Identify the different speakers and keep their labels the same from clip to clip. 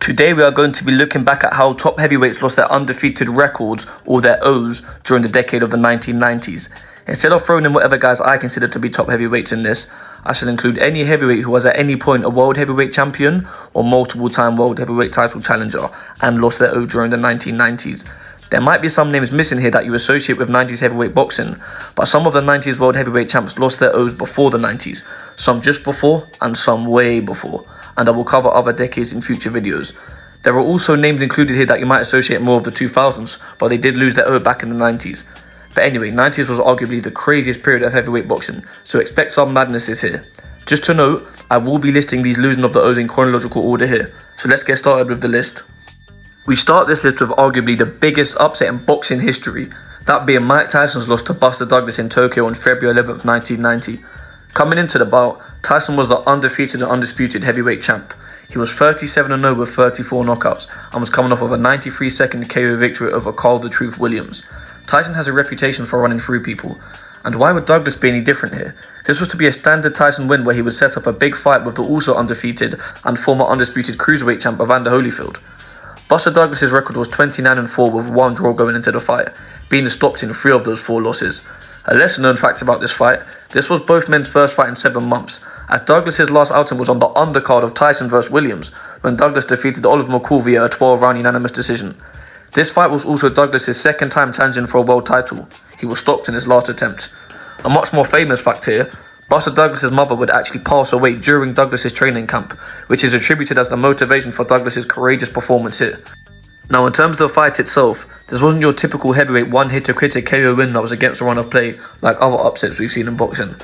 Speaker 1: Today we are going to be looking back at how top heavyweights lost their undefeated records, or their O's, during the decade of the 1990s. Instead of throwing in whatever guys I consider to be top heavyweights in this, I shall include any heavyweight who was at any point a world heavyweight champion or multiple time world heavyweight title challenger and lost their O during the 1990s. There might be some names missing here that you associate with 90s heavyweight boxing, but some of the 90s world heavyweight champs lost their O's before the 90s, some just before and some way before, and I will cover other decades in future videos. There are also names included here that you might associate more of the 2000s, but they did lose their O back in the 90s. But anyway, 90s was arguably the craziest period of heavyweight boxing, so expect some madnesses here. Just to note, I will be listing these losing of the O's in chronological order here, so let's get started with the list. We start this list with arguably the biggest upset in boxing history, that being Mike Tyson's loss to Buster Douglas in Tokyo on February 11th, 1990. Coming into the bout, Tyson was the undefeated and undisputed heavyweight champ. He was 37-0 with 34 knockouts and was coming off of a 93-second KO victory over Carl the Truth Williams. Tyson has a reputation for running through people, and why would Douglas be any different here? This was to be a standard Tyson win where he would set up a big fight with the also undefeated and former undisputed cruiserweight champ Evander Holyfield. Buster Douglas's record was 29-4 with one draw going into the fight, being stopped in 3 of those 4 losses. A lesser known fact about this fight, this was both men's first fight in 7 months, as Douglas's last outing was on the undercard of Tyson vs Williams, when Douglas defeated Oleg Maskaev via a 12-round unanimous decision. This fight was also Douglas's second time challenging for a world title. He was stopped in his last attempt. A much more famous fact here, Buster Douglas's mother would actually pass away during Douglas's training camp, which is attributed as the motivation for Douglas's courageous performance here. Now in terms of the fight itself, this wasn't your typical heavyweight one-hitter critic KO win that was against the run of play like other upsets we've seen in boxing.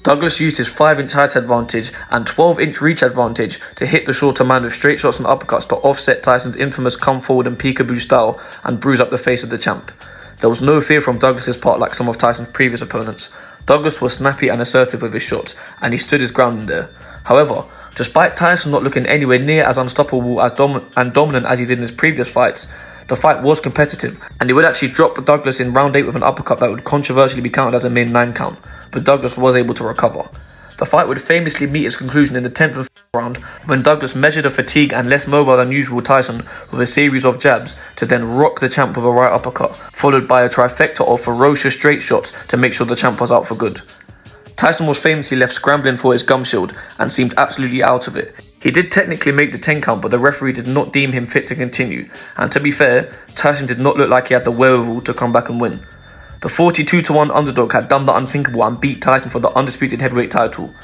Speaker 1: Douglas used his 5-inch height advantage and 12-inch reach advantage to hit the shorter man with straight shots and uppercuts to offset Tyson's infamous come forward and peekaboo style and bruise up the face of the champ. There was no fear from Douglas's part like some of Tyson's previous opponents. Douglas was snappy and assertive with his shots, and he stood his ground in there. However, despite Tyson not looking anywhere near as unstoppable and dominant as he did in his previous fights, the fight was competitive, and he would actually drop Douglas in round 8 with an uppercut that would controversially be counted as a mere 9 count, but Douglas was able to recover. The fight would famously meet its conclusion in the 10th and 5th round when Douglas measured a fatigued and less mobile than usual Tyson with a series of jabs to then rock the champ with a right uppercut, followed by a trifecta of ferocious straight shots to make sure the champ was out for good. Tyson was famously left scrambling for his gum shield and seemed absolutely out of it. He did technically make the 10 count, but the referee did not deem him fit to continue, and to be fair, Tyson did not look like he had the wherewithal to come back and win. The 42-1 underdog had done the unthinkable and beat Tyson for the undisputed heavyweight title.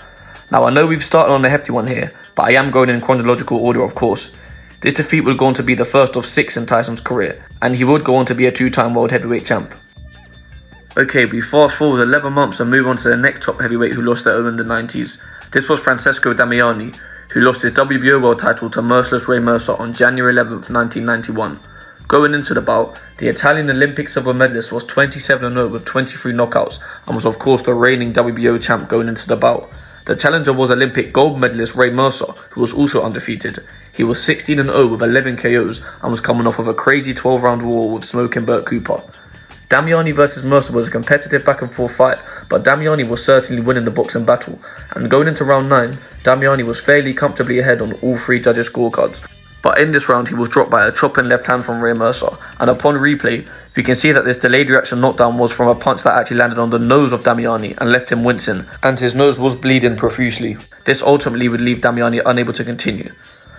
Speaker 1: Now I know we've started on a hefty one here, but I am going in chronological order of course. This defeat would go on to be the first of 6 in Tyson's career, and he would go on to be a 2-time world heavyweight champ. Okay, we fast forward 11 months and move on to the next top heavyweight who lost their O in the 90s. This was Francesco Damiani, who lost his WBO world title to merciless Mercer on January 11th, 1991. Going into the bout, the Italian Olympic silver medalist was 27-0 with 23 knockouts and was of course the reigning WBO champ going into the bout. The challenger was Olympic gold medalist Mercer, who was also undefeated. He was 16-0 with 11 KOs and was coming off of a crazy 12-round war with smoking Burt Cooper. Damiani vs Mercer was a competitive back and forth fight, but Damiani was certainly winning the boxing battle, and going into round 9, Damiani was fairly comfortably ahead on all 3 judges' scorecards. But in this round he was dropped by a chopping left hand from Mercer, and upon replay, we can see that this delayed reaction knockdown was from a punch that actually landed on the nose of Damiani and left him wincing, and his nose was bleeding profusely. This ultimately would leave Damiani unable to continue.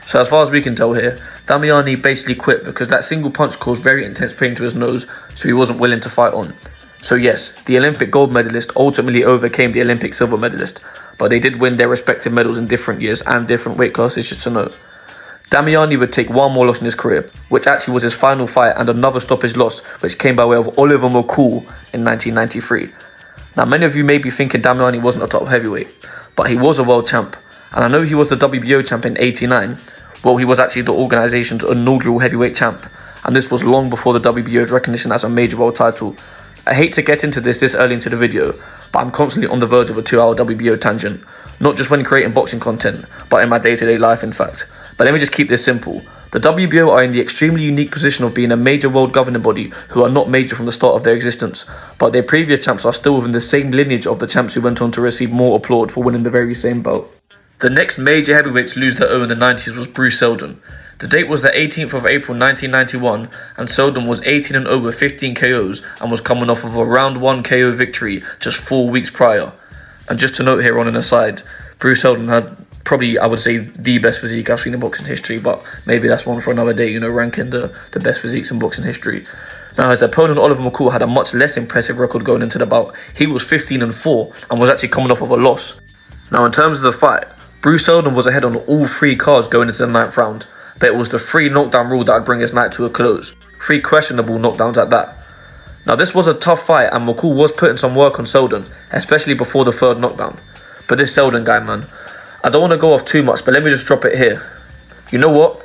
Speaker 1: So as far as we can tell here, Damiani basically quit because that single punch caused very intense pain to his nose, so he wasn't willing to fight on. So yes, the Olympic gold medalist ultimately overcame the Olympic silver medalist, but they did win their respective medals in different years and different weight classes, just to note. Damiani would take one more loss in his career, which actually was his final fight, and another stoppage loss, which came by way of Oliver McCool in 1993. Now many of you may be thinking Damiani wasn't a top heavyweight, but he was a world champ, and I know he was the WBO champ in '89. Well, he was actually the organisation's inaugural heavyweight champ, and this was long before the WBO's recognition as a major world title. I hate to get into this early into the video, but I'm constantly on the verge of a 2-hour WBO tangent, not just when creating boxing content, but in my day-to-day life in fact. But let me just keep this simple. The WBO are in the extremely unique position of being a major world governing body who are not major from the start of their existence, but their previous champs are still within the same lineage of the champs who went on to receive more applaud for winning the very same bout. The next major heavyweight to lose their O in the 90s was Bruce Seldon. The date was the 18th of April 1991, and Seldon was 18-0 with 15 KOs and was coming off of a round 1 KO victory just 4 weeks prior. And just to note here on an aside, Bruce Seldon had probably, I would say, the best physique I've seen in boxing history, but maybe that's one for another day, you know, ranking the best physiques in boxing history. Now, his opponent, Oliver McCall, had a much less impressive record going into the bout. He was 15-4 and was actually coming off of a loss. Now, in terms of the fight, Bruce Seldon was ahead on all 3 cards going into the 9th round, but it was the 3 knockdown rule that would bring his night to a close. 3 questionable knockdowns at that. Now, this was a tough fight, and McCall was putting some work on Seldon, especially before the 3rd knockdown. But this Seldon guy, man, I don't want to go off too much, but let me just drop it here. You know what?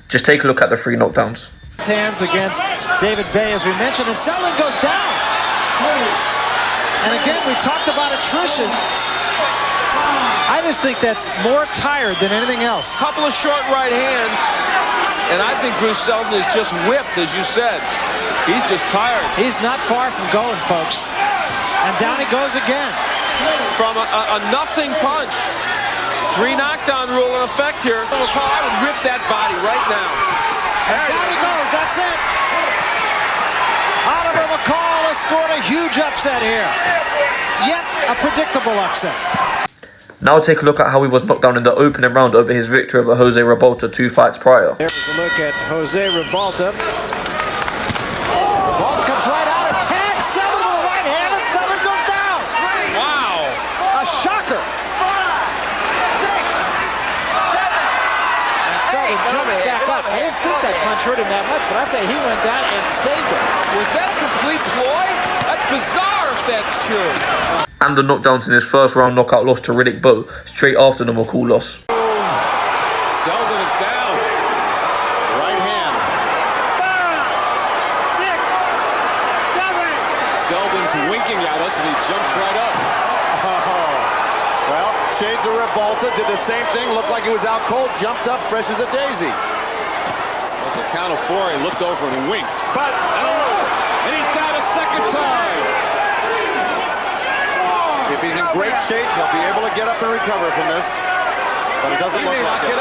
Speaker 1: Just take a look at the 3 knockdowns.
Speaker 2: Hands against David Bay, as we mentioned, and Seldon goes down. And again, we talked about attrition. I just think that's more tired than anything else.
Speaker 3: Couple of short right hands, and I think Bruce Seldon is just whipped, as you said. He's just tired.
Speaker 2: He's not far from going, folks. And down he goes again.
Speaker 3: From a nothing punch. 3 knockdown rule in effect here. I would rip that body right now.
Speaker 2: And down he goes, that's it. Oliver McCall has scored a huge upset here. Yet a predictable upset.
Speaker 1: Now take a look at how he was knocked down in the opening round over his victory over Jose Revolta 2 fights prior.
Speaker 2: Here's a look at Jose Revolta. Revolta comes right out, attacks Seldon with a right hand, and Seldon goes down.
Speaker 3: Wow.
Speaker 2: A shocker. 5, 6, 7. And Seldon jumps back up. I didn't think that punch hurt him that much, but I'd say he went down and stayed there.
Speaker 3: Was that a complete ploy? That's bizarre if that's true.
Speaker 1: And the knockdowns in his 1st round knockout loss to Riddick Bowe straight after the McCall loss.
Speaker 3: Seldon is down. Right hand. 5, 6, 7. Seldon's winking at us and he jumps right up.
Speaker 4: Well, shades of Revolta did the same thing. Looked like he was out cold. Jumped up fresh as a daisy.
Speaker 3: At the count of 4, he looked over and winked. But, and he's down a 2nd time.
Speaker 4: If he's in great shape, he'll be able to get up and recover from this. But it doesn't look like it.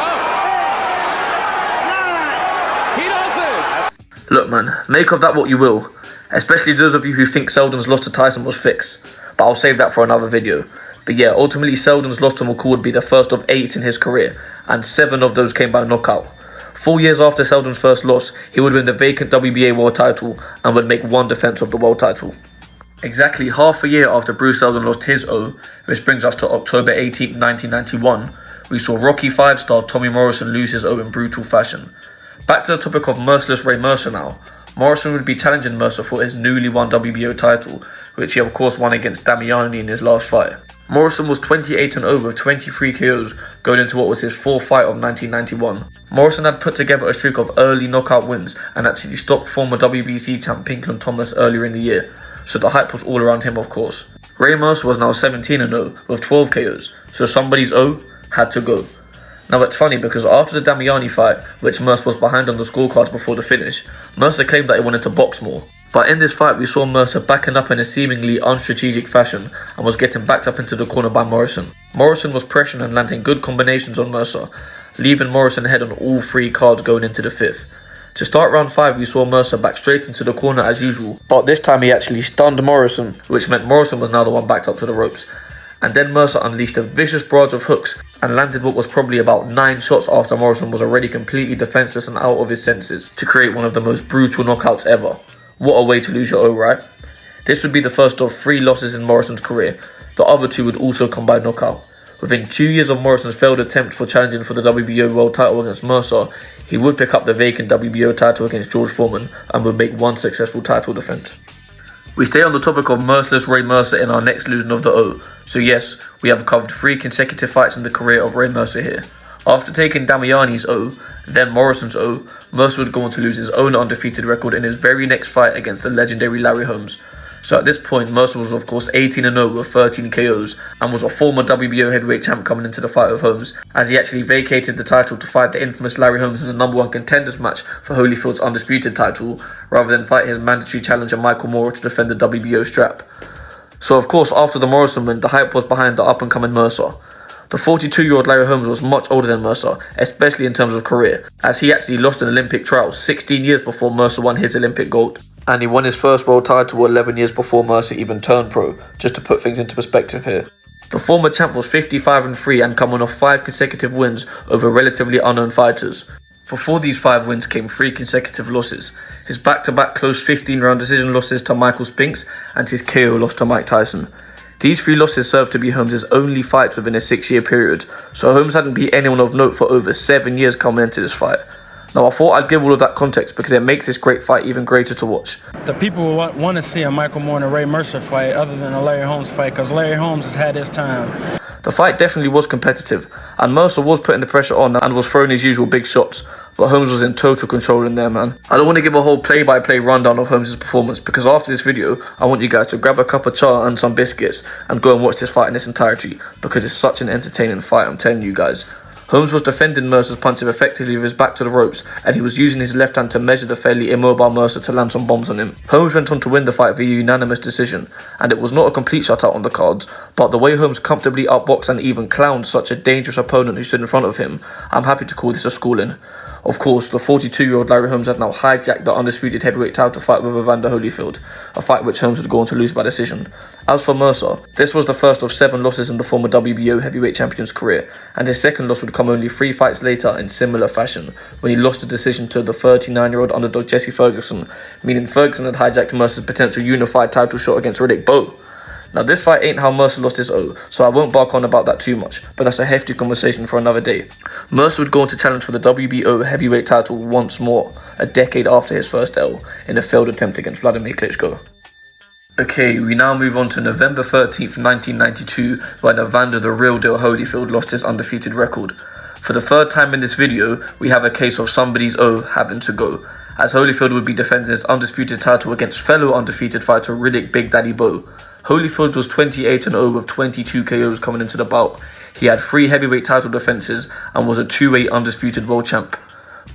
Speaker 3: He doesn't.
Speaker 1: Look, man, make of that what you will, especially those of you who think Seldon's loss to Tyson was fixed, but I'll save that for another video. But yeah, ultimately Seldon's loss to McCall would be the 1st of 8 in his career, and 7 of those came by knockout. 4 years after Seldon's first loss, he would win the vacant WBA world title and would make 1 defense of the world title. Exactly half a year after Bruce Seldon lost his O, which brings us to October 18, 1991, we saw Rocky 5 star Tommy Morrison lose his O in brutal fashion. Back to the topic of merciless Ray Mercer now. Morrison would be challenging Mercer for his newly won WBO title, which he of course won against Damiani in his last fight. Morrison was 28-0 with 23 KOs going into what was his 4th fight of 1991. Morrison had put together a streak of early knockout wins and actually stopped former WBC champ Pinklon Thomas earlier in the year, so the hype was all around him of course. Ray Mercer was now 17-0 with 12 KOs, so somebody's O had to go. Now it's funny because after the Damiani fight, which Mercer was behind on the scorecards before the finish, Mercer claimed that he wanted to box more. But in this fight we saw Mercer backing up in a seemingly unstrategic fashion and was getting backed up into the corner by Morrison. Morrison was pressuring and landing good combinations on Mercer, leaving Morrison ahead on all 3 cards going into the 5th. To start round 5 we saw Mercer back straight into the corner as usual, but this time he actually stunned Morrison, which meant Morrison was now the one backed up to the ropes. And then Mercer unleashed a vicious barrage of hooks and landed what was probably about 9 shots after Morrison was already completely defenseless and out of his senses to create one of the most brutal knockouts ever. What a way to lose your O, right? This would be the first of 3 losses in Morrison's career. The other 2 would also come by knockout. Within 2 years of Morrison's failed attempt for challenging for the WBO world title against Mercer, he would pick up the vacant WBO title against George Foreman and would make 1 successful title defense. We stay on the topic of merciless Ray Mercer in our next losing of the O. So yes, we have covered 3 consecutive fights in the career of Ray Mercer here. After taking Damiani's O, then Morrison's O, Mercer would go on to lose his own undefeated record in his very next fight against the legendary Larry Holmes. So at this point, Mercer was of course 18-0 with 13 KOs and was a former WBO heavyweight champ coming into the fight with Holmes, as he actually vacated the title to fight the infamous Larry Holmes in the #1 contenders match for Holyfield's undisputed title, rather than fight his mandatory challenger Michael Moorer to defend the WBO strap. So of course after the Morrison win, the hype was behind the up and coming Mercer. The 42-year-old Larry Holmes was much older than Mercer, especially in terms of career, as he actually lost an Olympic trial 16 years before Mercer won his Olympic gold. And he won his first world title 11 years before Mercer even turned pro, just to put things into perspective here. The former champ was 55-3 and coming off 5 consecutive wins over relatively unknown fighters. Before these 5 wins came 3 consecutive losses, his back-to-back close 15-round decision losses to Michael Spinks and his KO loss to Mike Tyson. These 3 losses served to be Holmes' only fights within a 6-year period, so Holmes hadn't beat anyone of note for over 7 years coming into this fight. Now, I thought I'd give all of that context because it makes this great fight even greater to watch.
Speaker 5: The people want to see a Michael Moore and a Ray Mercer fight other than a Larry Holmes fight, because Larry Holmes has had his time.
Speaker 1: The fight definitely was competitive, and Mercer was putting the pressure on and was throwing his usual big shots, but Holmes was in total control in there, man. I don't want to give a whole play-by-play rundown of Holmes' performance, because after this video, I want you guys to grab a cup of chai and some biscuits and go and watch this fight in its entirety, because it's such an entertaining fight, I'm telling you guys. Holmes was defending Mercer's punches effectively with his back to the ropes, and he was using his left hand to measure the fairly immobile Mercer to land some bombs on him. Holmes went on to win the fight via unanimous decision, and it was not a complete shutout on the cards, but the way Holmes comfortably outboxed and even clowned such a dangerous opponent who stood in front of him, I'm happy to call this a schooling. Of course, the 42-year-old Larry Holmes had now hijacked the undisputed heavyweight title to fight with Evander Holyfield, a fight which Holmes would go on to lose by decision. As for Mercer, this was the first of 7 losses in the former WBO heavyweight champion's career, and his second loss would come only 3 fights later in similar fashion, when he lost a decision to the 39-year-old underdog Jesse Ferguson, meaning Ferguson had hijacked Mercer's potential unified title shot against Riddick Bowe. Now, this fight ain't how Mercer lost his O, so I won't bark on about that too much, but that's a hefty conversation for another day. Mercer would go on to challenge for the WBO heavyweight title once more, a decade after his first L, in a failed attempt against Wladimir Klitschko. Okay, we now move on to November 13th, 1992, when Evander the real deal Holyfield lost his undefeated record. For the 3rd time in this video, we have a case of somebody's O having to go, as Holyfield would be defending his undisputed title against fellow undefeated fighter Riddick Big Daddy Bowe. Holyfield was 28-0 with 22 KOs coming into the bout. He had 3 heavyweight title defences and was a 2-weight undisputed world champ.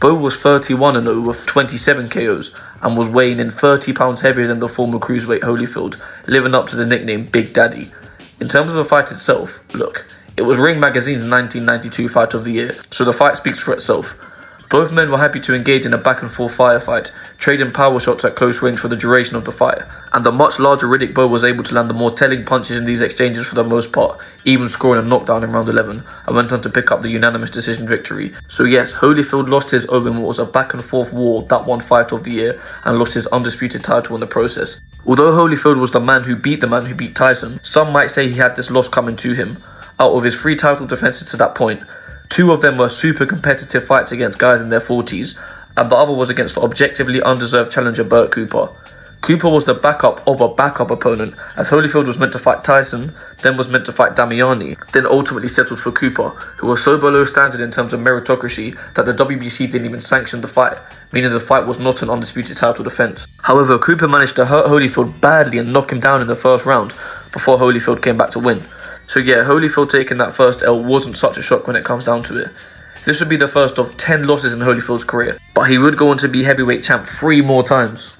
Speaker 1: Bowe was 31-0 with 27 KOs and was weighing in 30 pounds heavier than the former cruiserweight Holyfield, living up to the nickname Big Daddy. In terms of the fight itself, look, it was Ring Magazine's 1992 Fight of the Year, so the fight speaks for itself. Both men were happy to engage in a back-and-forth firefight, trading power shots at close range for the duration of the fight, and the much larger Riddick Bowe was able to land the more telling punches in these exchanges for the most part, even scoring a knockdown in round 11, and went on to pick up the unanimous decision victory. So yes, Holyfield lost his O in what was a back-and-forth war that won Fight of the Year, and lost his undisputed title in the process. Although Holyfield was the man who beat Tyson, some might say he had this loss coming to him. Out of his 3 title defences to that point, 2 of them were super competitive fights against guys in their 40s, and the other was against the objectively undeserved challenger Byrd Cooper. Cooper was the backup of a backup opponent, as Holyfield was meant to fight Tyson, then was meant to fight Damiani, then ultimately settled for Cooper, who was so below standard in terms of meritocracy that the WBC didn't even sanction the fight, meaning the fight was not an undisputed title defense. However, Cooper managed to hurt Holyfield badly and knock him down in the first round, before Holyfield came back to win. So yeah, Holyfield taking that first L wasn't such a shock when it comes down to it. This would be the first of 10 losses in Holyfield's career, but he would go on to be heavyweight champ 3 more times.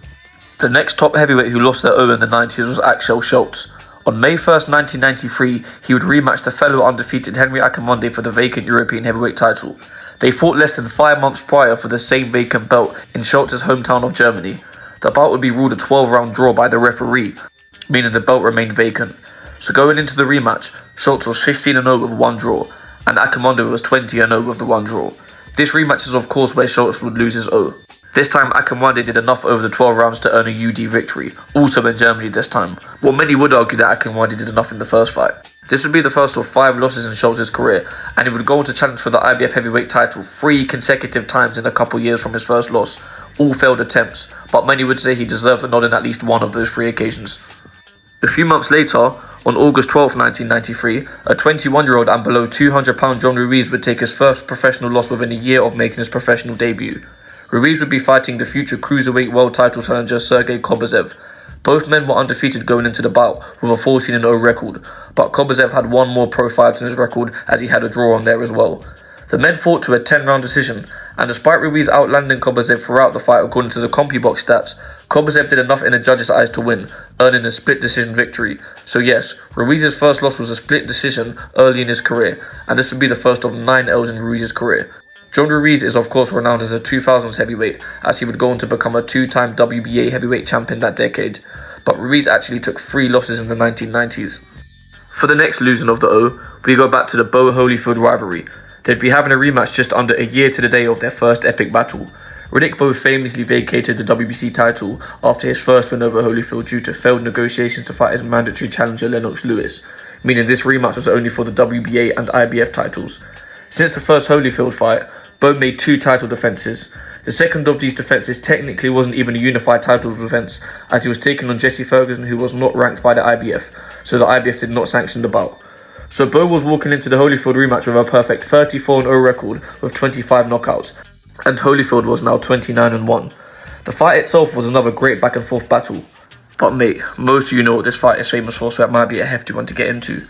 Speaker 1: The next top heavyweight who lost their O in the 90s was Axel Schulz. On May 1st, 1993, he would rematch the fellow undefeated Henry Akinwande for the vacant European heavyweight title. They fought less than 5 months prior for the same vacant belt in Schulz's hometown of Germany. The bout would be ruled a 12-round draw by the referee, meaning the belt remained vacant. So going into the rematch, Schulz was 15-0 with 1 draw, and Akinwande was 20-0 with the 1 draw. This rematch is of course where Schulz would lose his O. This time Akinwande did enough over the 12 rounds to earn a UD victory, also in Germany this time. Well, many would argue that Akinwande did enough in the first fight. This would be the first of 5 losses in Schulz's career, and he would go on to challenge for the IBF heavyweight title 3 consecutive times in a couple years from his first loss. All failed attempts, but many would say he deserved a nod in at least one of those 3 occasions. A few months later, on August 12, 1993, a 21-year-old and below 200-pound John Ruiz would take his first professional loss within a year of making his professional debut. Ruiz would be fighting the future cruiserweight world title challenger Sergey Kobasev. Both men were undefeated going into the bout with a 14-0 record, but Kobasev had 1 more pro fight in his record as he had a draw on there as well. The men fought to a 10-round decision, and despite Ruiz outlanding Kobasev throughout the fight according to the CompuBox stats, Kobasev did enough in the judges' eyes to win, earning a split decision victory. So yes, Ruiz's first loss was a split decision early in his career, and this would be the first of 9 L's in Ruiz's career. John Ruiz is of course renowned as a 2000s heavyweight, as he would go on to become a 2-time WBA heavyweight champion that decade, but Ruiz actually took 3 losses in the 1990s. For the next losing of the O, we go back to the Bowe-Holyfield rivalry. They'd be having a rematch just under a year to the day of their first epic battle. Riddick Bowe famously vacated the WBC title after his first win over Holyfield due to failed negotiations to fight his mandatory challenger Lennox Lewis, meaning this rematch was only for the WBA and IBF titles. Since the first Holyfield fight, Bowe made 2 title defences. The second of these defences technically wasn't even a unified title defence, as he was taking on Jesse Ferguson, who was not ranked by the IBF, so the IBF did not sanction the bout. So Bowe was walking into the Holyfield rematch with a perfect 34-0 record with 25 knockouts, and Holyfield was now 29-1. The fight itself was another great back and forth battle. But mate, most of you know what this fight is famous for, so it might be a hefty one to get into.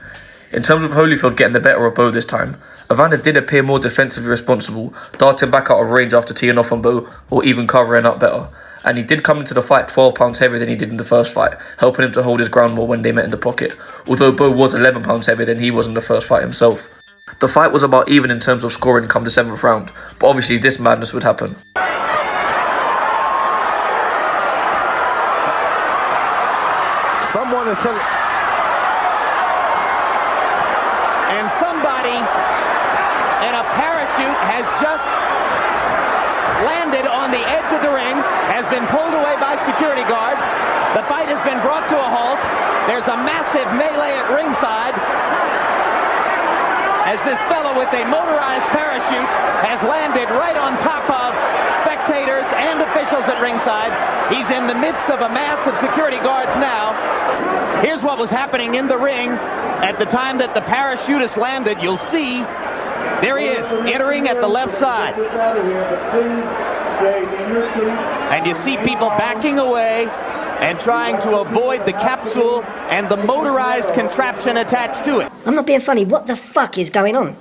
Speaker 1: In terms of Holyfield getting the better of Bowe this time, Evander did appear more defensively responsible, darting back out of range after teeing off on Bowe, or even covering up better. And he did come into the fight 12 pounds heavier than he did in the first fight, helping him to hold his ground more when they met in the pocket, although Bowe was 11 pounds heavier than he was in the first fight himself. The fight was about even in terms of scoring come the 7th round, but obviously this madness would happen.
Speaker 6: Someone is and somebody in a parachute has just landed on the edge of the ring, has been pulled away by security guards. The fight has been brought to a halt. There's a massive melee at ringside as this fellow with a motorized parachute has landed right on top of spectators and officials at ringside. He's in the midst of a mass of security guards now. Here's what was happening in the ring at the time that the parachutist landed. You'll see, there he is, entering at the left side. And you see people backing away and trying to avoid the capsule and the motorized contraption attached to it.
Speaker 7: I'm not being funny. What the fuck is going on?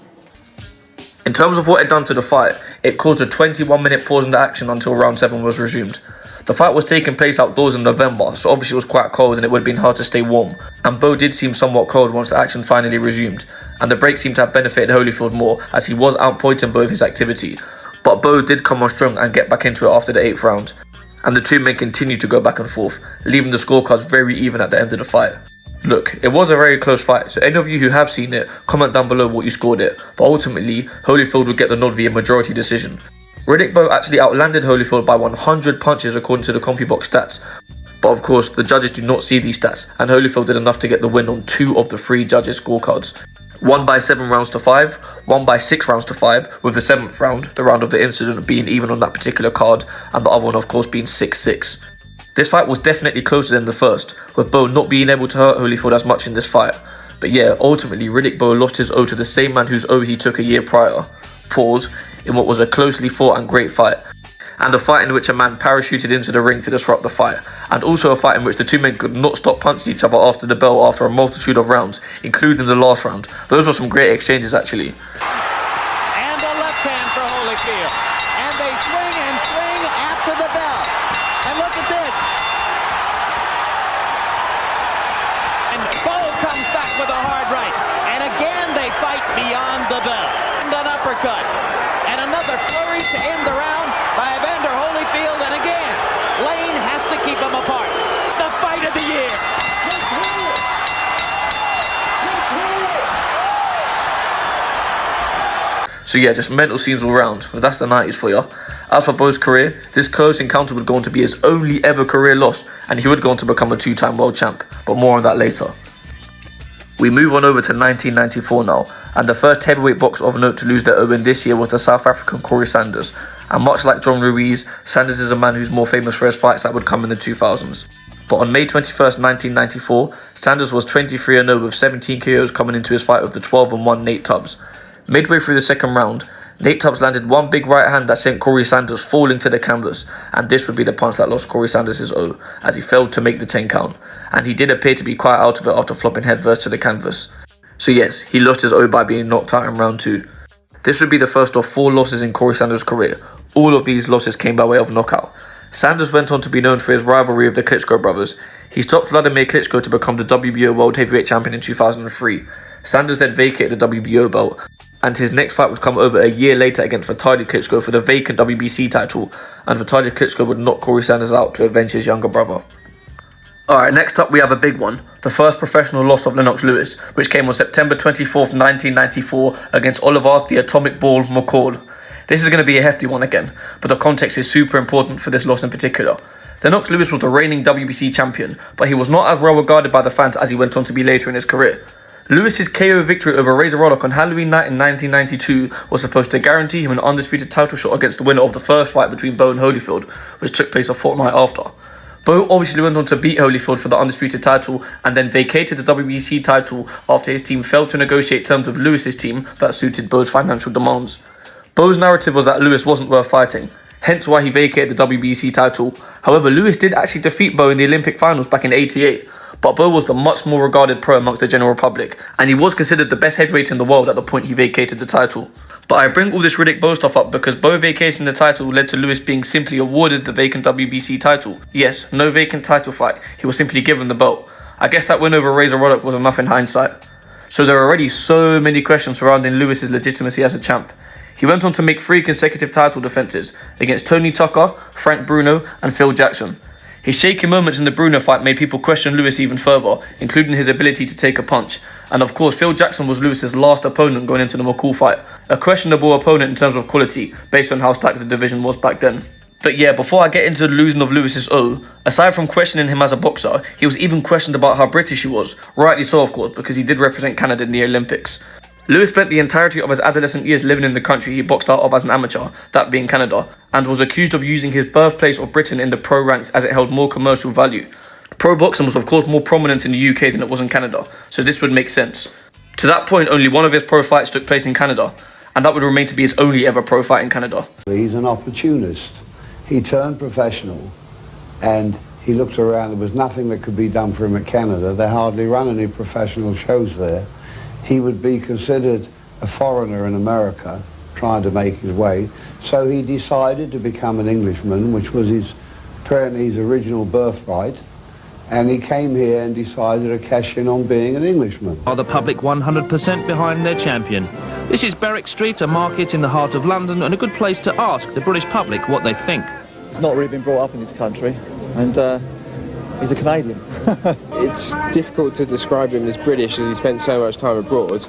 Speaker 1: In terms of what it done to the fight, it caused a 21-minute pause in the action until round 7 was resumed. The fight was taking place outdoors in November, so obviously it was quite cold and it would have been hard to stay warm, and Bowe did seem somewhat cold once the action finally resumed, and the break seemed to have benefited Holyfield more as he was outpointing Bowe with his activity, but Bowe did come on strong and get back into it after the 8th round, and the two men continued to go back and forth, leaving the scorecards very even at the end of the fight. Look, it was a very close fight, so any of you who have seen it, comment down below what you scored it, but ultimately, Holyfield would get the nod via majority decision. Riddick Bowe actually outlanded Holyfield by 100 punches according to the CompuBox stats, but of course the judges do not see these stats, and Holyfield did enough to get the win on 2 of the 3 judges' scorecards. One by 7 rounds to 5, one by 6 rounds to 5, with the 7th round, the round of the incident, being even on that particular card, and the other one of course being 6-6. This fight was definitely closer than the first, with Bowe not being able to hurt Holyfield as much in this fight. But yeah, ultimately Riddick Bowe lost his O to the same man whose O he took a year prior. Pause. In what was a closely fought and great fight. And a fight in which a man parachuted into the ring to disrupt the fight. And also a fight in which the two men could not stop punching each other after the bell after a multitude of rounds, including the last round. Those were some great exchanges actually.
Speaker 6: And a left hand for Holyfield. And they swing after the bell. And look at this. And Bowe comes back with a hard right. And again they fight beyond the bell. And an uppercut. And another flurry to end the round by Evander Holyfield. And again, Lane has to keep them apart. The fight of the year.
Speaker 1: So yeah, just mental scenes all round, but that's the 90s for you. As for Bowe's career, this close encounter would go on to be his only ever career loss, and he would go on to become a 2-time world champ, but more on that later. We move on over to 1994 now, and the first heavyweight boxer of note to lose their O this year was the South African Corrie Sanders, and much like John Ruiz, Sanders is a man who's more famous for his fights that would come in the 2000s. But on May 21st, 1994, Sanders was 23-0 with 17 KOs coming into his fight with the 12-1 Nate Tubbs. Midway through the second round, Nate Tubbs landed one big right hand that sent Corrie Sanders falling to the canvas, and this would be the punch that lost Corrie Sanders his O, as he failed to make the 10 count, and he did appear to be quite out of it after flopping headfirst to the canvas. So yes, he lost his O by being knocked out in round 2. This would be the first of 4 losses in Corrie Sanders' career. All of these losses came by way of knockout. Sanders went on to be known for his rivalry with the Klitschko brothers. He stopped Wladimir Klitschko to become the WBO World Heavyweight Champion in 2003. Sanders then vacated the WBO belt, and his next fight would come over a year later against Vitaly Klitschko for the vacant WBC title, and Vitaly Klitschko would knock Corrie Sanders out to avenge his younger brother. Alright, next up we have a big one, the first professional loss of Lennox Lewis, which came on September 24th, 1994 against Oliver the Atomic Ball McCall. This is going to be a hefty one again, but the context is super important for this loss in particular. Lennox Lewis was the reigning WBC champion, but he was not as well regarded by the fans as he went on to be later in his career. Lewis's KO victory over Razor Roddick on Halloween night in 1992 was supposed to guarantee him an undisputed title shot against the winner of the first fight between Bowe and Holyfield, which took place a fortnight after. Bowe obviously went on to beat Holyfield for the undisputed title and then vacated the WBC title after his team failed to negotiate terms with Lewis's team that suited Bowe's financial demands. Bowe's narrative was that Lewis wasn't worth fighting, hence why he vacated the WBC title. However, Lewis did actually defeat Bowe in the Olympic finals back in '88, but Bowe was the much more regarded pro amongst the general public, and he was considered the best heavyweight in the world at the point he vacated the title. But I bring all this Riddick Bowe stuff up because Bowe vacating the title led to Lewis being simply awarded the vacant WBC title. Yes, no vacant title fight, he was simply given the belt. I guess that win over Razor Roddick was enough in hindsight. So there are already so many questions surrounding Lewis's legitimacy as a champ. He went on to make 3 consecutive title defenses against Tony Tucker, Frank Bruno and Phil Jackson. His shaky moments in the Bruno fight made people question Lewis even further, including his ability to take a punch. And of course, Phil Jackson was Lewis's last opponent going into the McCall fight. A questionable opponent in terms of quality, based on how stacked the division was back then. But yeah, before I get into the losing of Lewis's O, aside from questioning him as a boxer, he was even questioned about how British he was. Rightly so, of course, because he did represent Canada in the Olympics. Lewis spent the entirety of his adolescent years living in the country he boxed out of as an amateur, that being Canada, and was accused of using his birthplace of Britain in the pro ranks as it held more commercial value. Pro boxing was of course more prominent in the UK than it was in Canada, so this would make sense. To that point, only one of his pro fights took place in Canada, and that would remain to be his only ever pro fight in Canada.
Speaker 8: He's an opportunist. He turned professional, and he looked around. There was nothing that could be done for him at Canada. They hardly run any professional shows there. He would be considered a foreigner in America, trying to make his way. So he decided to become an Englishman, which was apparently his original birthright. And he came here and decided to cash in on being an Englishman.
Speaker 9: Are the public 100% behind their champion? This is Berwick Street, a market in the heart of London, and a good place to ask the British public what they think.
Speaker 10: He's not really been brought up in this country, and he's a Canadian.
Speaker 11: It's difficult to describe him as British as he spent so much time abroad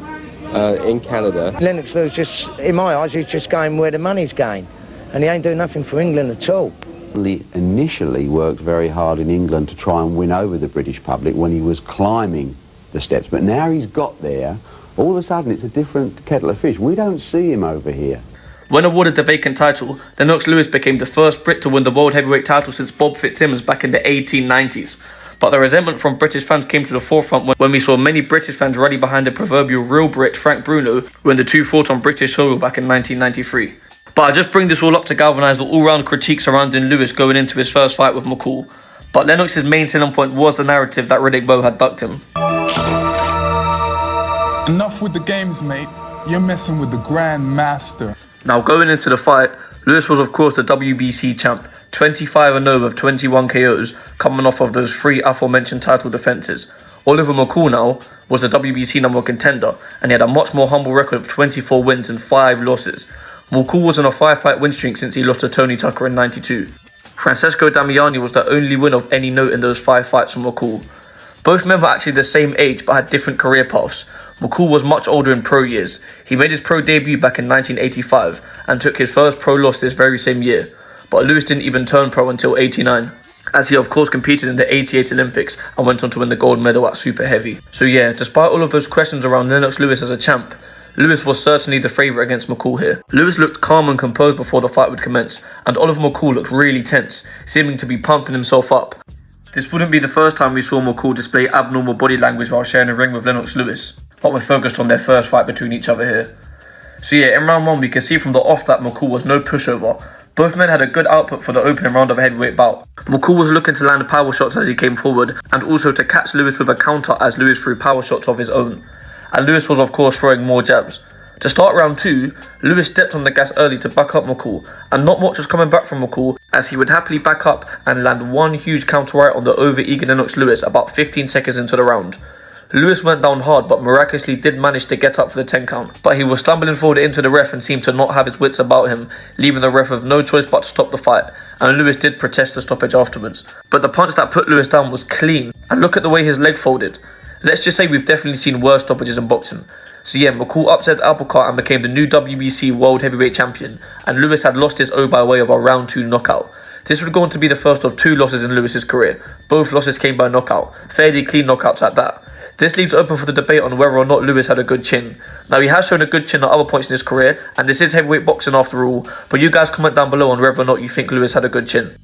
Speaker 11: in Canada.
Speaker 12: Lennox Lewis, just, in my eyes, he's just going where the money's going, and he ain't doing nothing for England at all.
Speaker 13: He initially worked very hard in England to try and win over the British public when he was climbing the steps, but now he's got there, all of a sudden it's a different kettle of fish. We don't see him over here.
Speaker 1: When awarded the vacant title, Lennox Lewis became the first Brit to win the World Heavyweight title since Bob Fitzsimmons back in the 1890s. But the resentment from British fans came to the forefront when we saw many British fans rally behind the proverbial real Brit Frank Bruno when the two fought on British soil back in 1993. But I just bring this all up to galvanise the all-round critique surrounding Lewis going into his first fight with McCall. But Lennox's main selling point was the narrative that Riddick Bowe had ducked him.
Speaker 14: Enough with the games, mate. You're messing with the Grand Master.
Speaker 1: Now going into the fight, Lewis was of course the WBC champ, 25-0 with 21 KOs, coming off of those 3 aforementioned title defences. Oliver McCall now was the WBC number 1 contender, and he had a much more humble record of 24 wins and 5 losses. McCall was on a 5-fight win streak since he lost to Tony Tucker in '92. Francesco Damiani was the only win of any note in those 5 fights from McCall. Both men were actually the same age but had different career paths. McCall was much older in pro years. He made his pro debut back in 1985 and took his first pro loss this very same year. But Lewis didn't even turn pro until '89, as he of course competed in the '88 Olympics and went on to win the gold medal at super heavy. So yeah, despite all of those questions around Lennox Lewis as a champ, Lewis was certainly the favourite against McCall here. Lewis looked calm and composed before the fight would commence, and Oliver McCall looked really tense, seeming to be pumping himself up. This wouldn't be the first time we saw McCall display abnormal body language while sharing a ring with Lennox Lewis, but we're focused on their first fight between each other here. So yeah, in round 1 we can see from the off that McCall was no pushover. Both men had a good output for the opening round of a heavyweight bout. McCall was looking to land power shots as he came forward, and also to catch Lewis with a counter as Lewis threw power shots of his own. And Lewis was of course throwing more jabs. To start round 2, Lewis stepped on the gas early to back up McCall, and not much was coming back from McCall as he would happily back up and land one huge counter right on the over-eager Lennox Lewis about 15 seconds into the round. Lewis went down hard but miraculously did manage to get up for the 10 count, but he was stumbling forward into the ref and seemed to not have his wits about him, leaving the ref with no choice but to stop the fight, and Lewis did protest the stoppage afterwards. But the punch that put Lewis down was clean, and look at the way his leg folded. Let's just say we've definitely seen worse stoppages in boxing. So yeah, McCall upset Applecart and became the new WBC World Heavyweight Champion, and Lewis had lost his O by way of a round 2 knockout. This would go on to be the first of 2 losses in Lewis's career. Both losses came by knockout, fairly clean knockouts at that. This leaves open for the debate on whether or not Lewis had a good chin. Now he has shown a good chin at other points in his career, and this is heavyweight boxing after all, but you guys comment down below on whether or not you think Lewis had a good chin.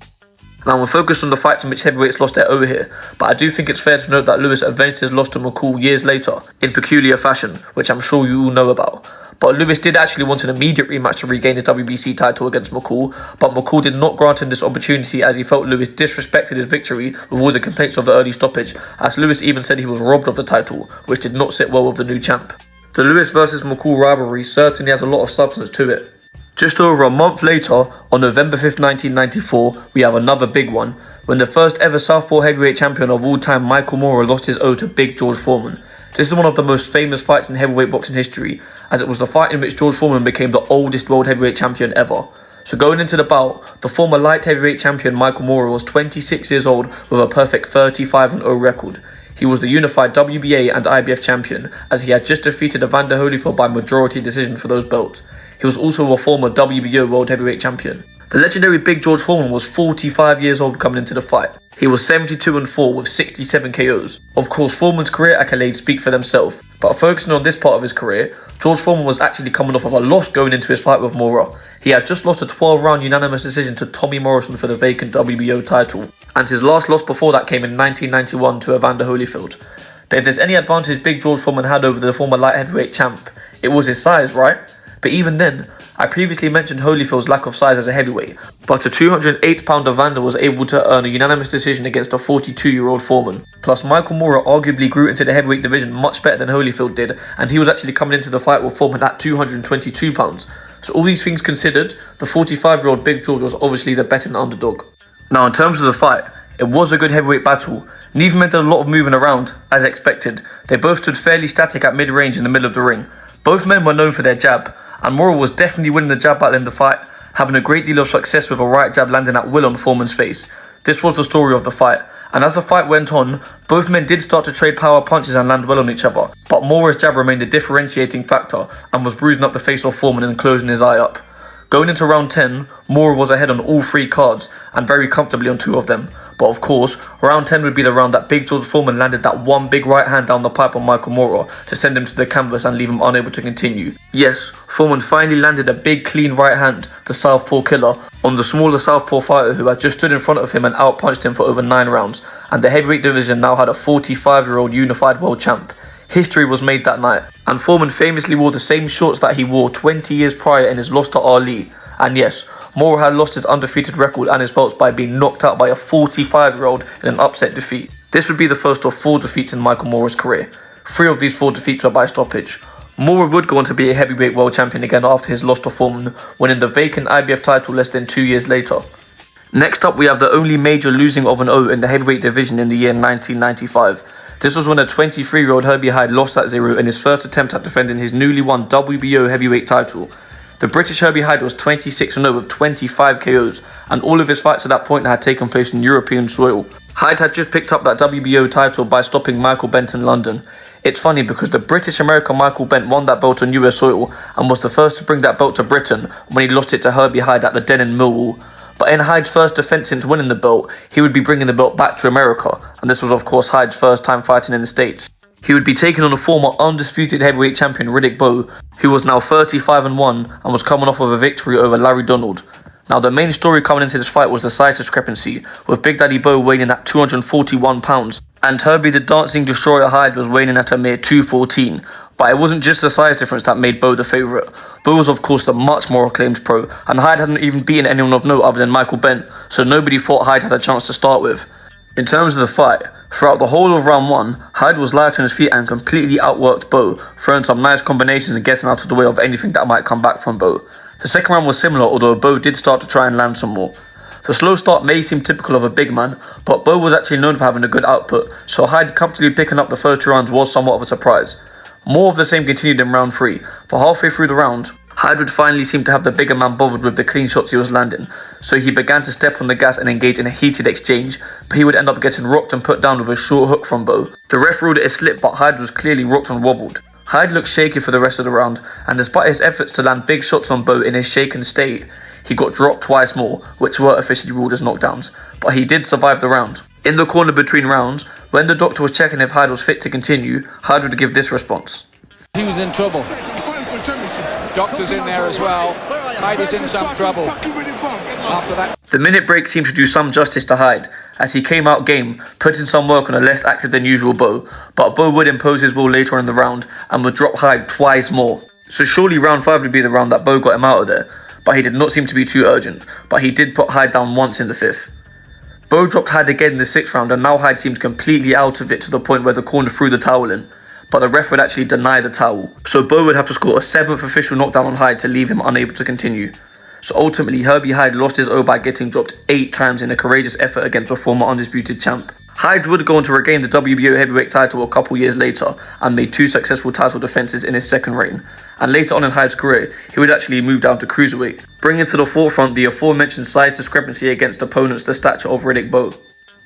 Speaker 1: Now we're focused on the fights in which heavyweights lost their O here, but I do think it's fair to note that Lewis avenged his loss to McCall years later, in peculiar fashion, which I'm sure you all know about. But Lewis did actually want an immediate rematch to regain his WBC title against McCall, but McCall did not grant him this opportunity as he felt Lewis disrespected his victory with all the complaints of the early stoppage, as Lewis even said he was robbed of the title, which did not sit well with the new champ. The Lewis vs McCall rivalry certainly has a lot of substance to it. Just over a month later, on November 5th, 1994, we have another big one, when the first ever Southpaw heavyweight champion of all time, Michael Moorer, lost his O to Big George Foreman. This is one of the most famous fights in heavyweight boxing history, as it was the fight in which George Foreman became the oldest world heavyweight champion ever. So going into the bout, the former light heavyweight champion Michael Moorer was 26 years old with a perfect 35-0 record. He was the unified WBA and IBF champion, as he had just defeated Evander Holyfield by majority decision for those belts. He was also a former WBO world heavyweight champion. The legendary Big George Foreman was 45 years old coming into the fight. He was 72-4 with 67 KOs. Of course, Foreman's career accolades speak for themselves, but focusing on this part of his career, George Foreman was actually coming off of a loss going into his fight with Moorer. He had just lost a 12-round unanimous decision to Tommy Morrison for the vacant WBO title, and his last loss before that came in 1991 to Evander Holyfield. If there's any advantage Big George Foreman had over the former light heavyweight champ, it was his size, right? But even then, I previously mentioned Holyfield's lack of size as a heavyweight, but a 208-pound Evander was able to earn a unanimous decision against a 42-year-old Foreman. Plus, Michael Moorer arguably grew into the heavyweight division much better than Holyfield did, and he was actually coming into the fight with Foreman at 222 pounds. So all these things considered, the 45-year-old Big George was obviously the better underdog. Now in terms of the fight, it was a good heavyweight battle. Neither men did a lot of moving around, as expected. They both stood fairly static at mid-range in the middle of the ring. Both men were known for their jab, and Moorer was definitely winning the jab battle in the fight, having a great deal of success with a right jab landing at will on Foreman's face. This was the story of the fight, and as the fight went on, both men did start to trade power punches and land well on each other, but Moorer's jab remained the differentiating factor and was bruising up the face of Foreman and closing his eye up. Going into round 10, Moorer was ahead on all 3 cards and very comfortably on 2 of them. But of course, round 10 would be the round that Big George Foreman landed that one big right hand down the pipe on Michael Moorer to send him to the canvas and leave him unable to continue. Yes, Foreman finally landed a big clean right hand, the Southpaw killer, on the smaller Southpaw fighter who had just stood in front of him and outpunched him for over 9 rounds. And the heavyweight division now had a 45-year-old unified world champ. History was made that night, and Foreman famously wore the same shorts that he wore 20 years prior in his loss to Ali. And yes, Moorer had lost his undefeated record and his belts by being knocked out by a 45-year-old in an upset defeat. This would be the first of 4 defeats in Michael Moorer's career. 3 of these 4 defeats were by stoppage. Moorer would go on to be a heavyweight world champion again after his loss to Foreman, winning the vacant IBF title less than 2 years later. Next up, we have the only major losing of an O in the heavyweight division in the year 1995. This was when a 23-year-old Herbie Hide lost at 0 in his first attempt at defending his newly won WBO heavyweight title. The British Herbie Hide was 26-0 with 25 KOs, and all of his fights at that point had taken place in European soil. Hide had just picked up that WBO title by stopping Michael Bent in London. It's funny because the British-American Michael Bent won that belt on US soil and was the first to bring that belt to Britain when he lost it to Herbie Hide at the Den in Millwall. But in Hyde's first defense since winning the belt, he would be bringing the belt back to America, and this was of course Hyde's first time fighting in the States. He would be taking on a former undisputed heavyweight champion Riddick Bowe, who was now 35-1 and was coming off of a victory over Larry Donald. Now the main story coming into this fight was the size discrepancy, with Big Daddy Bowe weighing in at 241 pounds, and Herbie the Dancing Destroyer Hide was weighing in at a mere 214. But it wasn't just the size difference that made Bowe the favourite. Bowe was of course the much more acclaimed pro, and Hyde hadn't even beaten anyone of note other than Michael Bent, so nobody thought Hyde had a chance to start with. In terms of the fight, Throughout the whole of round 1, Hide was light on his feet and completely outworked Bowe, throwing some nice combinations and getting out of the way of anything that might come back from Bowe. The second round was similar, although Bowe did start to try and land some more. The slow start may seem typical of a big man, but Bowe was actually known for having a good output, so Hide comfortably picking up the first 2 rounds was somewhat of a surprise. More of the same continued in round 3, but halfway through the round, Hide would finally seem to have the bigger man bothered with the clean shots he was landing, so he began to step on the gas and engage in a heated exchange, but he would end up getting rocked and put down with a short hook from Bowe. The ref ruled it a slip, but Hide was clearly rocked and wobbled. Hide looked shaky for the rest of the round, and despite his efforts to land big shots on Bowe in his shaken state, he got dropped twice more, which were officially ruled as knockdowns, but he did survive the round. In the corner between rounds, when the doctor was checking if Hide was fit to continue, Hide would give this response.
Speaker 15: He was in trouble. Doctor's in there as well. Hide is in some trouble. After that,
Speaker 1: the minute break seemed to do some justice to Hide, as he came out game, putting some work on a less active than usual Bowe, but Bowe would impose his will later on in the round and would drop Hide twice more. So surely round 5 would be the round that Bowe got him out of there, but he did not seem to be too urgent, but he did put Hide down once in the 5th. Bowe dropped Hide again in the 6th round, and now Hide seemed completely out of it to the point where the corner threw the towel in, but the ref would actually deny the towel, so Bowe would have to score a 7th official knockdown on Hide to leave him unable to continue. So ultimately, Herbie Hide lost his O by getting dropped 8 times in a courageous effort against a former undisputed champ. Hyde would go on to regain the WBO heavyweight title a couple years later and made 2 successful title defenses in his second reign. And later on in Hyde's career, he would actually move down to cruiserweight, bringing to the forefront the aforementioned size discrepancy against opponents the stature of Riddick Bowe.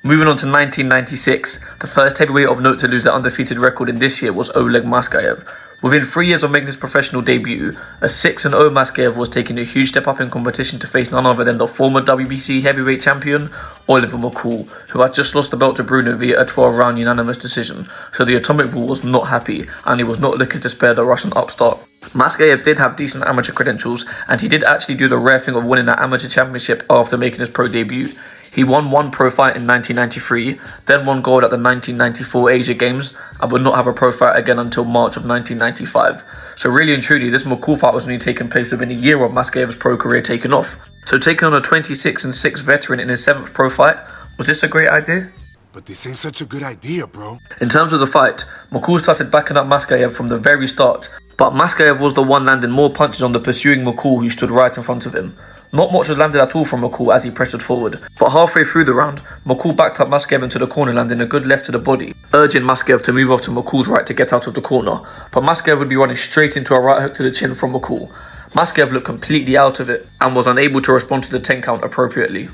Speaker 1: Moving on to 1996, the first heavyweight of note to lose their undefeated record in this year was Oleg Maskaev. Within 3 years of making his professional debut, a 6-0 Maskaev was taking a huge step up in competition to face none other than the former WBC heavyweight champion, Oliver McCall, who had just lost the belt to Bruno via a 12-round unanimous decision, so the Atomic Bull was not happy and he was not looking to spare the Russian upstart. Maskaev did have decent amateur credentials, and he did actually do the rare thing of winning an amateur championship after making his pro debut. He won 1 pro fight in 1993, then won gold at the 1994 Asia Games, and would not have a pro fight again until March of 1995. So really and truly, this McCall fight was only taking place within a year of Maskaev's pro career taking off. So taking on a 26-6 veteran in his 7th pro fight, was this a great idea?
Speaker 16: But this ain't such a good idea, bro.
Speaker 1: In terms of the fight, McCall started backing up Maskaev from the very start, but Maskaev was the one landing more punches on the pursuing McCall who stood right in front of him. Not much was landed at all from McCall as he pressured forward, but halfway through the round, McCall backed up Maskaev into the corner, landing a good left to the body, urging Maskaev to move off to McCall's right to get out of the corner, but Maskaev would be running straight into a right hook to the chin from McCall. Maskaev looked completely out of it and was unable to respond to the 10 count appropriately.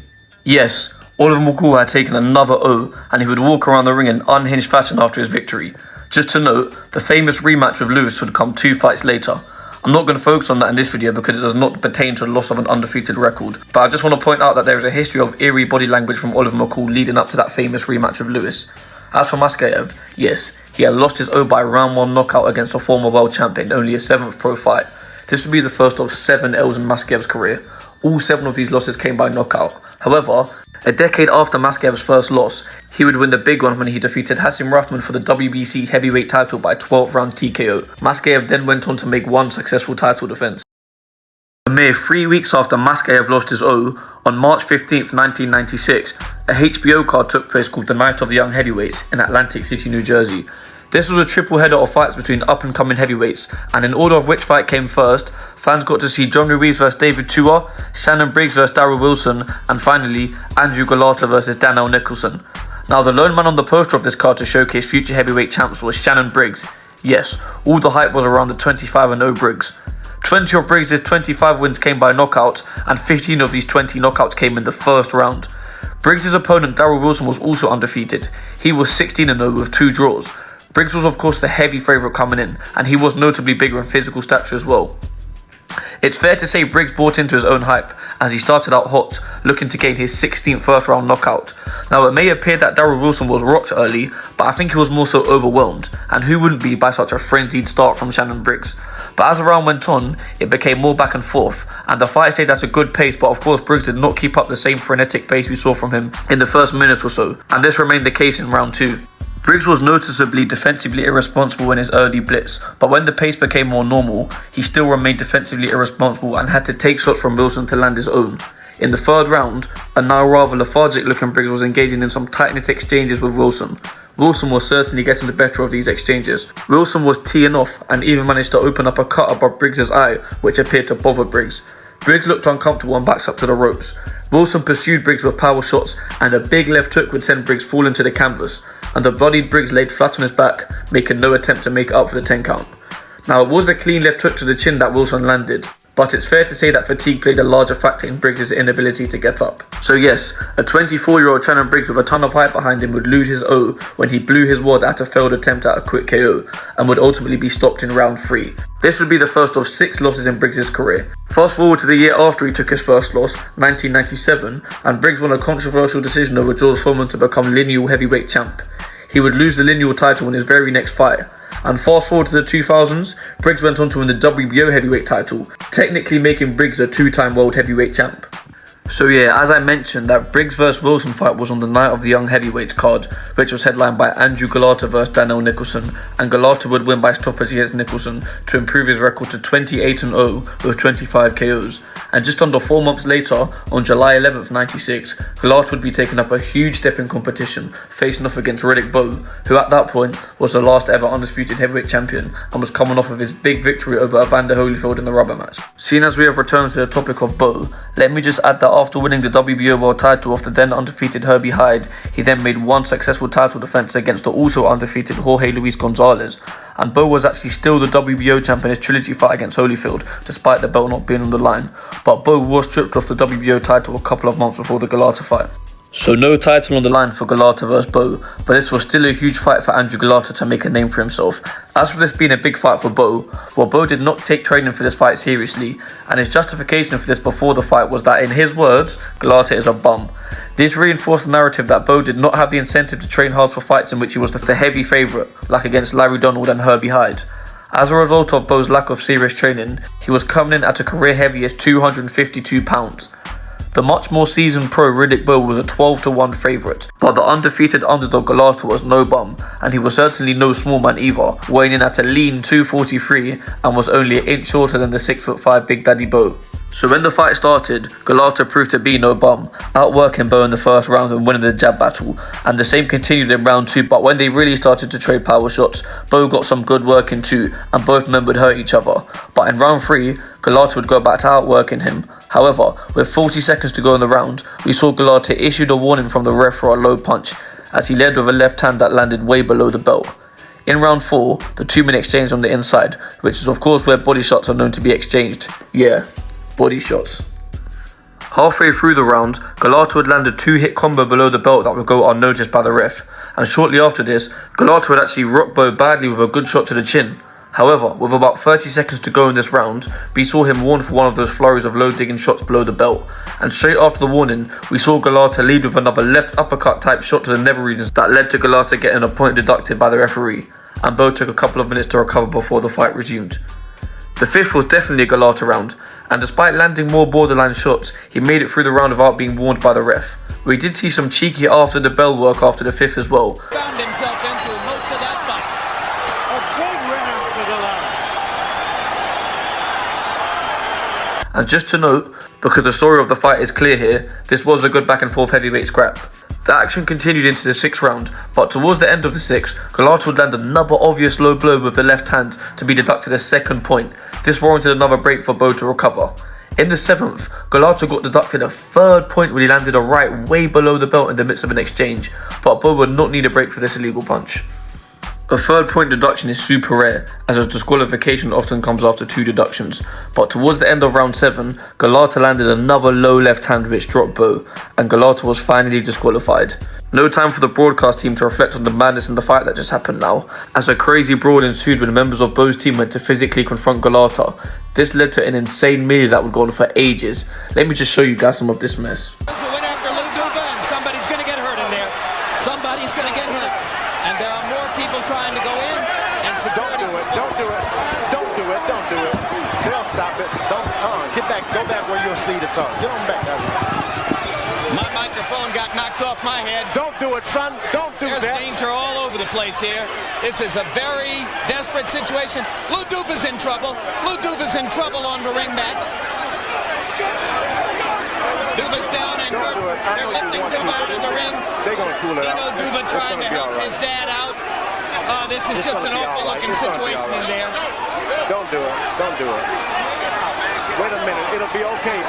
Speaker 1: Yes, Oliver McCall had taken another O, and he would walk around the ring in unhinged fashion after his victory. Just to note, the famous rematch with Lewis would come 2 fights later. I'm not going to focus on that in this video because it does not pertain to the loss of an undefeated record, but I just want to point out that there is a history of eerie body language from Oliver McCall leading up to that famous rematch with Lewis. As for Maskaev, yes, he had lost his O by round 1 knockout against a former world champion, only his 7th pro fight. This would be the first of 7 L's in Maskaev's career. All 7 of these losses came by knockout. However, a decade after Maskaev's first loss, he would win the big one when he defeated Hasim Rahman for the WBC heavyweight title by 12-round TKO. Maskaev then went on to make 1 successful title defense. A mere 3 weeks after Maskaev lost his O, on March 15th, 1996, a HBO card took place called the Night of the Young Heavyweights in Atlantic City, New Jersey. This was a triple header of fights between up-and-coming heavyweights, and in order of which fight came first, fans got to see John Ruiz vs David Tua, Shannon Briggs vs Darryl Wilson, and finally, Andrew Golota vs Daniel Nicholson. Now, the lone man on the poster of this card to showcase future heavyweight champs was Shannon Briggs. Yes, all the hype was around the 25-0 Briggs. 20 of Briggs' 25 wins came by knockout, and 15 of these 20 knockouts came in the first round. Briggs' opponent Darryl Wilson was also undefeated. He was 16-0 with 2 draws. Briggs was of course the heavy favourite coming in, and he was notably bigger in physical stature as well. It's fair to say Briggs bought into his own hype as he started out hot, looking to gain his 16th first round knockout. Now, it may appear that Darryl Wilson was rocked early, but I think he was more so overwhelmed, and who wouldn't be by such a frenzied start from Shannon Briggs. But as the round went on, it became more back and forth, and the fight stayed at a good pace, but of course Briggs did not keep up the same frenetic pace we saw from him in the first minute or so, and this remained the case in round 2. Briggs was noticeably defensively irresponsible in his early blitz, but when the pace became more normal, he still remained defensively irresponsible and had to take shots from Wilson to land his own. In the third round, a now rather lethargic-looking Briggs was engaging in some tight-knit exchanges with Wilson. Wilson was certainly getting the better of these exchanges. Wilson was teeing off and even managed to open up a cut above Briggs' eye, which appeared to bother Briggs. Briggs looked uncomfortable and backs up to the ropes. Wilson pursued Briggs with power shots, and a big left hook would send Briggs falling to the canvas, and the bloodied Briggs laid flat on his back, making no attempt to make it up for the 10 count. Now, it was a clean left hook to the chin that Wilson landed, but it's fair to say that fatigue played a larger factor in Briggs' inability to get up. So yes, a 24-year-old Shannon Briggs with a ton of height behind him would lose his O when he blew his wad at a failed attempt at a quick KO, and would ultimately be stopped in round 3. This would be the first of 6 losses in Briggs' career. Fast forward to the year after he took his first loss, 1997, and Briggs won a controversial decision over George Foreman to become lineal heavyweight champ. He would lose the lineal title in his very next fight. And fast forward to the 2000s, Briggs went on to win the WBO heavyweight title, technically making Briggs a 2-time world heavyweight champ. So yeah, as I mentioned, that Briggs vs Wilson fight was on the night of the young heavyweights card, which was headlined by Andrew Golota vs Daniel Nicholson, and Golota would win by stoppage against Nicholson to improve his record to 28-0 with 25 KOs. And just under 4 months later, on July 11th, 96, Golota would be taking up a huge step in competition, facing off against Riddick Bowe, who at that point was the last ever undisputed heavyweight champion and was coming off of his big victory over Evander Holyfield in the rubber match. Seeing as we have returned to the topic of Bowe, let me just add that after winning the WBO world title off the then undefeated Herbie Hide, he then made one successful title defense against the also undefeated Jorge Luis Gonzalez. And Bowe was actually still the WBO champ in his trilogy fight against Holyfield, despite the belt not being on the line. But Bowe was stripped off the WBO title a couple of months before the Golota fight. So no title on the line for Golota vs Bowe, but this was still a huge fight for Andrew Golota to make a name for himself. As for this being a big fight for Bowe, well, Bowe did not take training for this fight seriously, and his justification for this before the fight was that, in his words, Golota is a bum. This reinforced the narrative that Bowe did not have the incentive to train hard for fights in which he was the heavy favourite, like against Larry Donald and Herbie Hide. As a result of Bowe's lack of serious training, he was coming in at a career heaviest 252 pounds. The much more seasoned pro Riddick Bowe was a 12-1 favourite, but the undefeated underdog Golota was no bum, and he was certainly no small man either, weighing in at a lean 243 and was only an inch shorter than the 6'5" Big Daddy Bowe. So when the fight started, Golota proved to be no bum, outworking Bowe in the first round and winning the jab battle, and the same continued in round 2, but when they really started to trade power shots, Bowe got some good work in too, and both men would hurt each other. But in round 3, Golota would go back to outworking him. However, with 40 seconds to go in the round, we saw Golota issued a warning from the ref for a low punch, as he led with a left hand that landed way below the belt. In round 4, the 2-minute exchange on the inside, which is of course where body shots are known to be exchanged. Yeah, body shots. Halfway through the round, Golota would land a 2-hit combo below the belt that would go unnoticed by the ref, and shortly after this, Golota would actually rock Bowe badly with a good shot to the chin. However, with about 30 seconds to go in this round, we saw him warn for one of those flurries of low-digging shots below the belt, and straight after the warning, we saw Golota lead with another left uppercut type shot to the nether regions that led to Golota getting a point deducted by the referee, and Bowe took a couple of minutes to recover before the fight resumed. The 5th was definitely a Golota round, and despite landing more borderline shots, he made it through the round without being warned by the ref. We did see some cheeky after the bell work after the 5th as well.
Speaker 6: Found himself into most of that fight. A big round for Golota.
Speaker 1: And just to note, because the story of the fight is clear here, this was a good back and forth heavyweight scrap. The action continued into the 6th round, but towards the end of the 6th, Golota would land another obvious low blow with the left hand to be deducted a second point. This warranted another break for Bowe to recover. In the 7th, Golota got deducted a 3rd point when he landed a right way below the belt in the midst of an exchange, but Bowe would not need a break for this illegal punch. A 3rd point deduction is super rare, as a disqualification often comes after 2 deductions, but towards the end of round 7, Golota landed another low left hand which dropped Bowe, and Golota was finally disqualified. No time for the broadcast team to reflect on the madness in the fight that just happened now, as a crazy brawl ensued when members of Bowe's team went to physically confront Golota. This led to an insane melee that would go on for ages. Let me just show you guys some of this mess.
Speaker 6: Somebody's going to get hurt in there. Somebody's going to get hurt. And there are more people trying to go in. And so
Speaker 4: don't do it. Don't do it. Don't do it. Don't do it. They'll stop it. Don't. Get back. Go back where you'll see the tongue. Get on back.
Speaker 6: My microphone got knocked off my head.
Speaker 4: Don't do it, son. Don't do
Speaker 6: There's
Speaker 4: that.
Speaker 6: There's danger all over the place here. This is a very desperate situation. Lou Duke is in trouble. Lou Duke is in trouble on the ring mat.
Speaker 4: They're lifting Duva out of the ring. They're going to cool it out.
Speaker 6: Duva trying to help his dad out. This is just an awful-looking situation in there.
Speaker 4: Don't do it. Don't do it. Wait a minute. It'll be okay.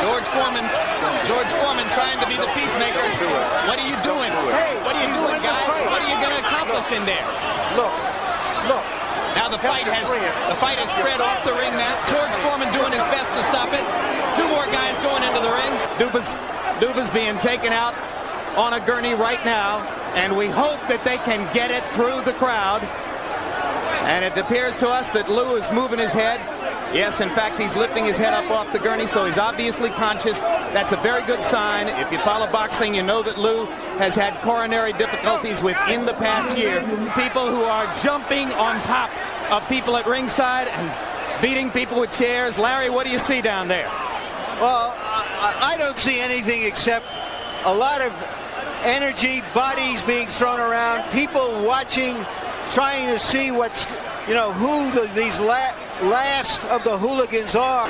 Speaker 6: George Foreman trying to be the peacemaker. What are you doing? What are you doing, guys? What are you going to accomplish in there?
Speaker 4: Look.
Speaker 6: Now the fight has spread off the ring mat. George Foreman doing his best to stop it. Two more guys going into the ring. Duva's being taken out on a gurney right now, and we hope that they can get it through the crowd. And it appears to us that Lou is moving his head. Yes, in fact, he's lifting his head up off the gurney, so he's obviously conscious. That's a very good sign. If you follow boxing, you know that Lou has had coronary difficulties within the past year. People who are jumping on top of people at ringside and beating people with chairs. Larry, what do you see down there?
Speaker 17: Well, I don't see anything except a lot of energy, bodies being thrown around, people watching, trying to see what's, who these last of the hooligans are.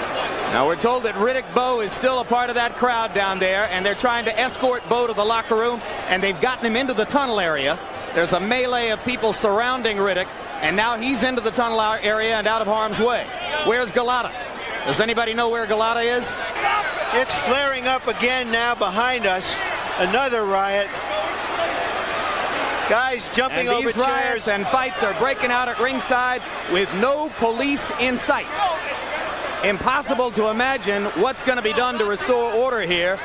Speaker 6: Now we're told that Riddick Bowe is still a part of that crowd down there, and they're trying to escort Bowe to the locker room, and they've gotten him into the tunnel area. There's a melee of people surrounding Riddick, and now he's into the tunnel area and out of harm's way. Where's Golota? Does anybody know where Golota is?
Speaker 17: It's flaring up again now behind us. Another riot. Guys jumping over chairs.
Speaker 6: Riots and fights are breaking out at ringside with no police in sight. Impossible to imagine what's going to be done to restore order here.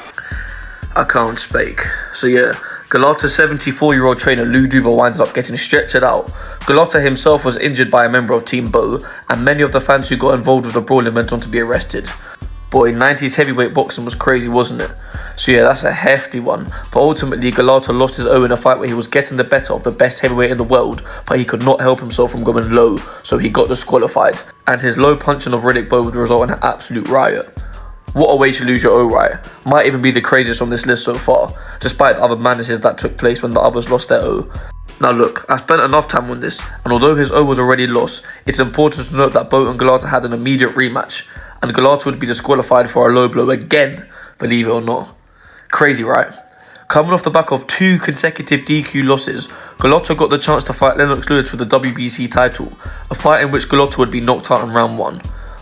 Speaker 1: I can't speak. So yeah, Golota's 74-year-old trainer Lou Duva winds up getting stretchered out. Golota himself was injured by a member of Team Bowe, and many of the fans who got involved with the brawling went on to be arrested. Boy, 90s heavyweight boxing was crazy, wasn't it? So yeah, that's a hefty one. But ultimately, Golota lost his O in a fight where he was getting the better of the best heavyweight in the world, but he could not help himself from going low, so he got disqualified. And his low punching of Riddick Bowe would result in an absolute riot. What a way to lose your O, right? Might even be the craziest on this list so far, despite the other madnesses that took place when the others lost their O. Now look, I've spent enough time on this, and although his O was already lost, it's important to note that Bowe and Golota had an immediate rematch, and Golota would be disqualified for a low blow again, believe it or not. Crazy, right? Coming off the back of 2 consecutive DQ losses, Golota got the chance to fight Lennox Lewis for the WBC title, a fight in which Golota would be knocked out in round 1.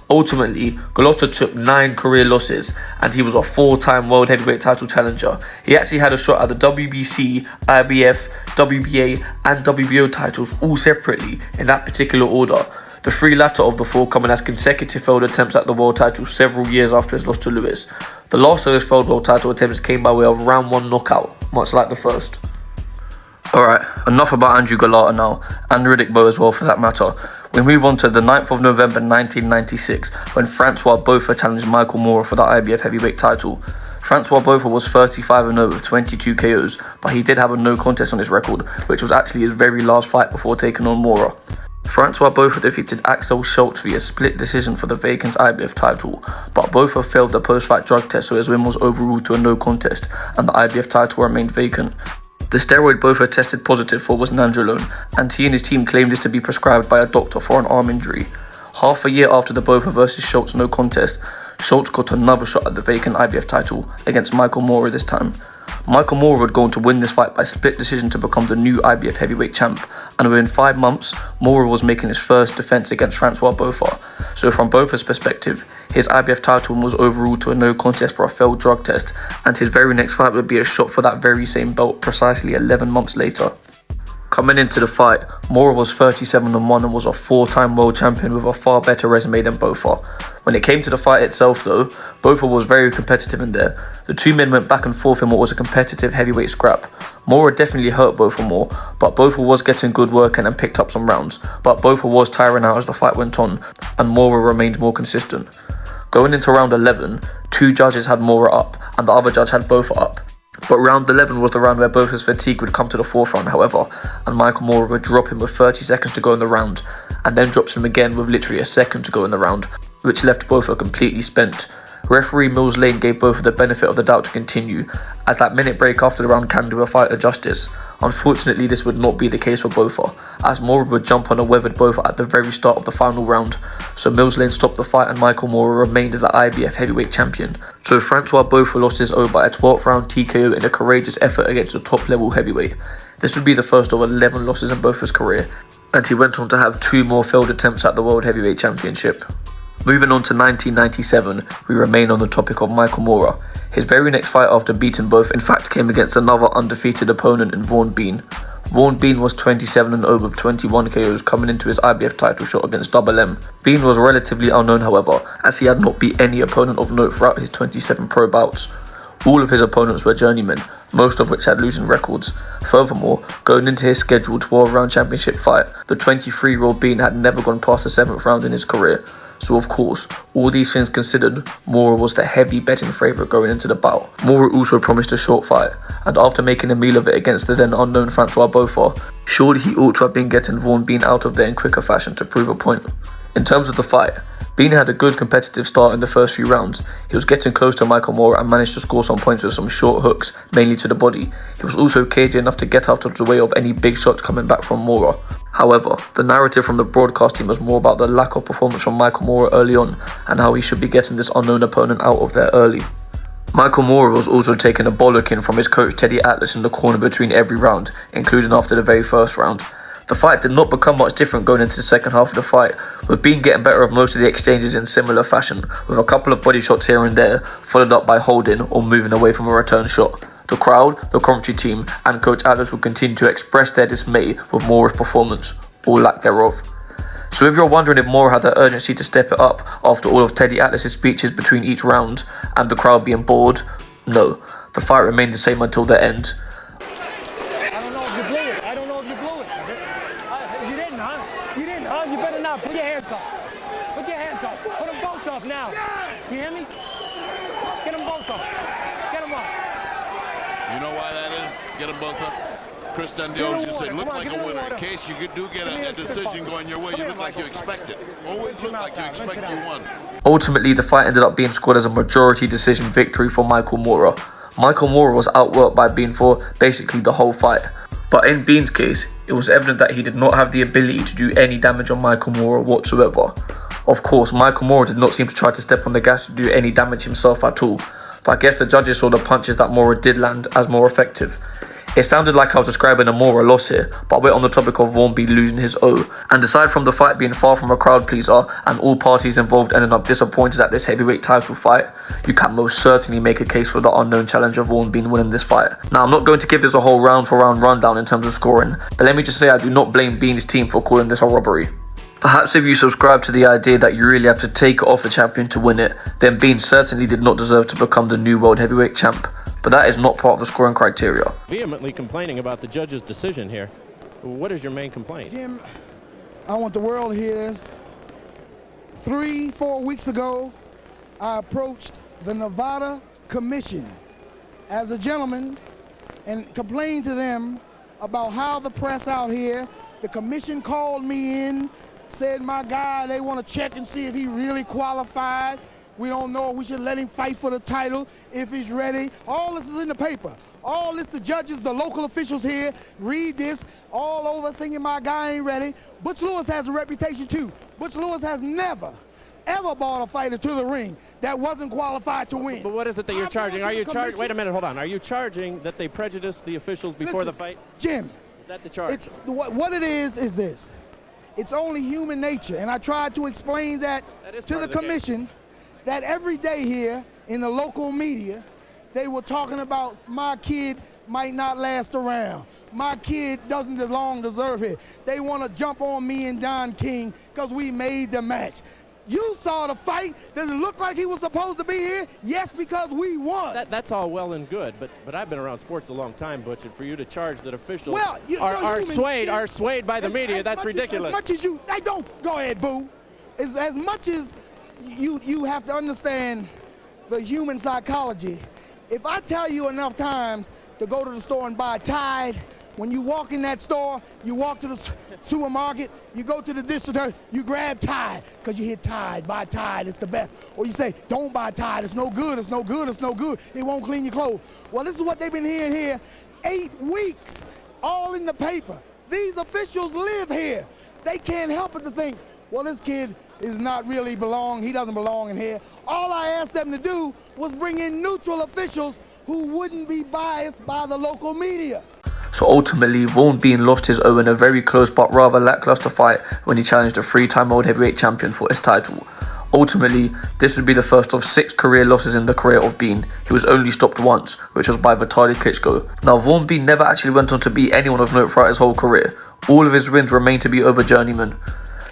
Speaker 1: Ultimately, Golota took 9 career losses, and he was a 4-time world heavyweight title challenger. He actually had a shot at the WBC, IBF, WBA and WBO titles all separately in that particular order, the 3 latter of the 4 coming as consecutive failed attempts at the world title several years after his loss to Lewis. The last of his failed world title attempts came by way of round 1 knockout, much like the first. Alright, enough about Andrew Golota now, and Riddick Bowe as well for that matter. We move on to the 9th of November 1996, when Francois Botha challenged Michael Moorer for the IBF heavyweight title. Francois Botha was 35-0 with 22 KOs, but he did have a no contest on his record, which was actually his very last fight before taking on Moorer. Francois Botha defeated Axel Schulz via split decision for the vacant IBF title, but Botha failed the post-fight drug test, so his win was overruled to a no contest, and the IBF title remained vacant. The steroid Botha tested positive for was nandrolone, and he and his team claimed this to be prescribed by a doctor for an arm injury. Half a year after the Botha vs Schulz no contest, Schulz got another shot at the vacant IBF title against Michael Moorer this time. Michael Moorer would go on to win this fight by split decision to become the new IBF heavyweight champ, and within 5 months, Moorer was making his first defence against Francois Botha. So from Botha's perspective, his IBF title was overruled to a no contest for a failed drug test, and his very next fight would be a shot for that very same belt precisely 11 months later. Coming into the fight, Moorer was 37-1 and was a 4-time world champion with a far better resume than Botha. When it came to the fight itself though, Botha was very competitive in there. The two men went back and forth in what was a competitive heavyweight scrap. Moorer definitely hurt Botha more, but Botha was getting good work and picked up some rounds, but Botha was tiring out as the fight went on, and Moorer remained more consistent. Going into round 11, 2 judges had Moorer up, and the other judge had Botha up. But round 11 was the round where Botha's fatigue would come to the forefront, however, and Michael Moorer would drop him with 30 seconds to go in the round, and then drops him again with literally a second to go in the round, which left Botha completely spent. Referee Mills Lane gave Botha the benefit of the doubt to continue, as that minute break after the round can do a fighter justice. Unfortunately, this would not be the case for Botha, as Moorer would jump on a weathered Botha at the very start of the final round, so Mills Lane stopped the fight and Michael Moorer remained the IBF heavyweight champion. So Francois Botha lost his O by a 12th round TKO in a courageous effort against a top level heavyweight. This would be the first of 11 losses in Botha's career, and he went on to have 2 more failed attempts at the World Heavyweight Championship. Moving on to 1997, we remain on the topic of Michael Moorer. His very next fight after beating Botha in fact came against another undefeated opponent in Vaughn Bean. Vaughn Bean was 27-0 with 21 KOs coming into his IBF title shot against O.M.E. Bean was relatively unknown however, as he had not beat any opponent of note throughout his 27 pro bouts. All of his opponents were journeymen, most of which had losing records. Furthermore, going into his scheduled 12-round championship fight, the 23-year-old Bean had never gone past the 7th round in his career. So of course, all these things considered, Moorer was the heavy betting favourite going into the bout. Moorer also promised a short fight, and after making a meal of it against the then unknown Francois Botha, surely he ought to have been getting Vaughn Bean out of there in quicker fashion to prove a point. In terms of the fight, Bean had a good competitive start in the first few rounds. He was getting close to Michael Moorer and managed to score some points with some short hooks, mainly to the body. He was also cagey enough to get out of the way of any big shots coming back from Moorer. However, the narrative from the broadcast team was more about the lack of performance from Michael Moorer early on and how he should be getting this unknown opponent out of there early. Michael Moorer was also taking a bollocking from his coach Teddy Atlas in the corner between every round, including after the very first round. The fight did not become much different going into the second half of the fight, with Bean getting better of most of the exchanges in similar fashion, with a couple of body shots here and there, followed up by holding or moving away from a return shot. The crowd, the commentary team, and Coach Atlas would continue to express their dismay with Moorer's performance, or lack thereof. So if you're wondering if Moorer had the urgency to step it up after all of Teddy Atlas's speeches between each round, and the crowd being bored, no, the fight remained the same until the end.
Speaker 18: Put your hands up. Put your hands up. Put them both up now. You hear me? Get them both up. Get them up.
Speaker 19: You know why that is? Get them both up. Chris Dundee just said, look like a winner. In case you do get a decision going your way, you look like you expect it. Always look like you expect you won.
Speaker 1: Ultimately, the fight ended up being scored as a majority decision victory for Michael Moorer. Michael Moorer was outworked by Bean for basically the whole fight. But in Bean's case, it was evident that he did not have the ability to do any damage on Michael Moorer whatsoever. Of course, Michael Moorer did not seem to try to step on the gas to do any damage himself at all, but I guess the judges saw the punches that Moorer did land as more effective. It sounded like I was describing a Moorer loss here, but we're on the topic of Vaughn Bean losing his O. And aside from the fight being far from a crowd pleaser and all parties involved ending up disappointed at this heavyweight title fight, you can most certainly make a case for the unknown challenger Vaughn Bean winning this fight. Now, I'm not going to give this a whole round for round rundown in terms of scoring, but let me just say I do not blame Bean's team for calling this a robbery. Perhaps if you subscribe to the idea that you really have to take it off the champion to win it, then Bean certainly did not deserve to become the new world heavyweight champ. But that is not part of the scoring criteria.
Speaker 20: Vehemently complaining about the judge's decision here. What is your main complaint?
Speaker 21: Jim, I want the world to hear this. 3-4 weeks ago, I approached the Nevada Commission as a gentleman and complained to them about how the press out here, the commission called me in, said my guy, they want to check and see if he really qualified. We don't know if we should let him fight for the title, if he's ready. All this is in the paper. All this, the judges, the local officials here, read this, all over thinking my guy ain't ready. Butch Lewis has a reputation too. Butch Lewis has never, ever brought a fighter to the ring that wasn't qualified to win.
Speaker 20: But what is it that you're charging? Are you charging? Wait a minute, hold on. Are you charging that they prejudiced the officials before the fight?
Speaker 21: Jim.
Speaker 20: Is that the charge?
Speaker 21: It's, what it is this. It's only human nature, and I tried to explain that to the commission. That every day here in the local media, they were talking about my kid might not last around. My kid doesn't deserve it. They want to jump on me and Don King because we made the match. You saw the fight. Does it look like he was supposed to be here? Yes, because we won.
Speaker 20: That's all well and good, but I've been around sports a long time, Butch, and for you to charge that officials are swayed by the media, that's ridiculous.
Speaker 21: As much as you, don't go ahead, boo. As much as you have to understand the human psychology. If I tell you enough times to go to the store and buy Tide, when you walk in that store, you walk to the supermarket, you go to the distributor, you grab Tide, because you hear Tide, buy Tide, it's the best. Or you say, don't buy Tide, it's no good, it's no good, it's no good, it won't clean your clothes. Well, this is what they've been hearing here 8 weeks. all in the paper. These officials live here. They can't help but to think, well, this kid is not really he doesn't belong in here. All I asked them to do was bring in neutral officials who wouldn't be biased by the local media.
Speaker 1: So ultimately, Vaughn Bean lost his O in a very close but rather lackluster fight when he challenged a 3-time world heavyweight champion for his title. Ultimately, this would be the first of 6 career losses in the career of Bean. He was only stopped once, which was by Vladimir Klitschko. Now, Vaughn Bean never actually went on to beat anyone of note throughout his whole career. All of his wins remain to be over journeymen.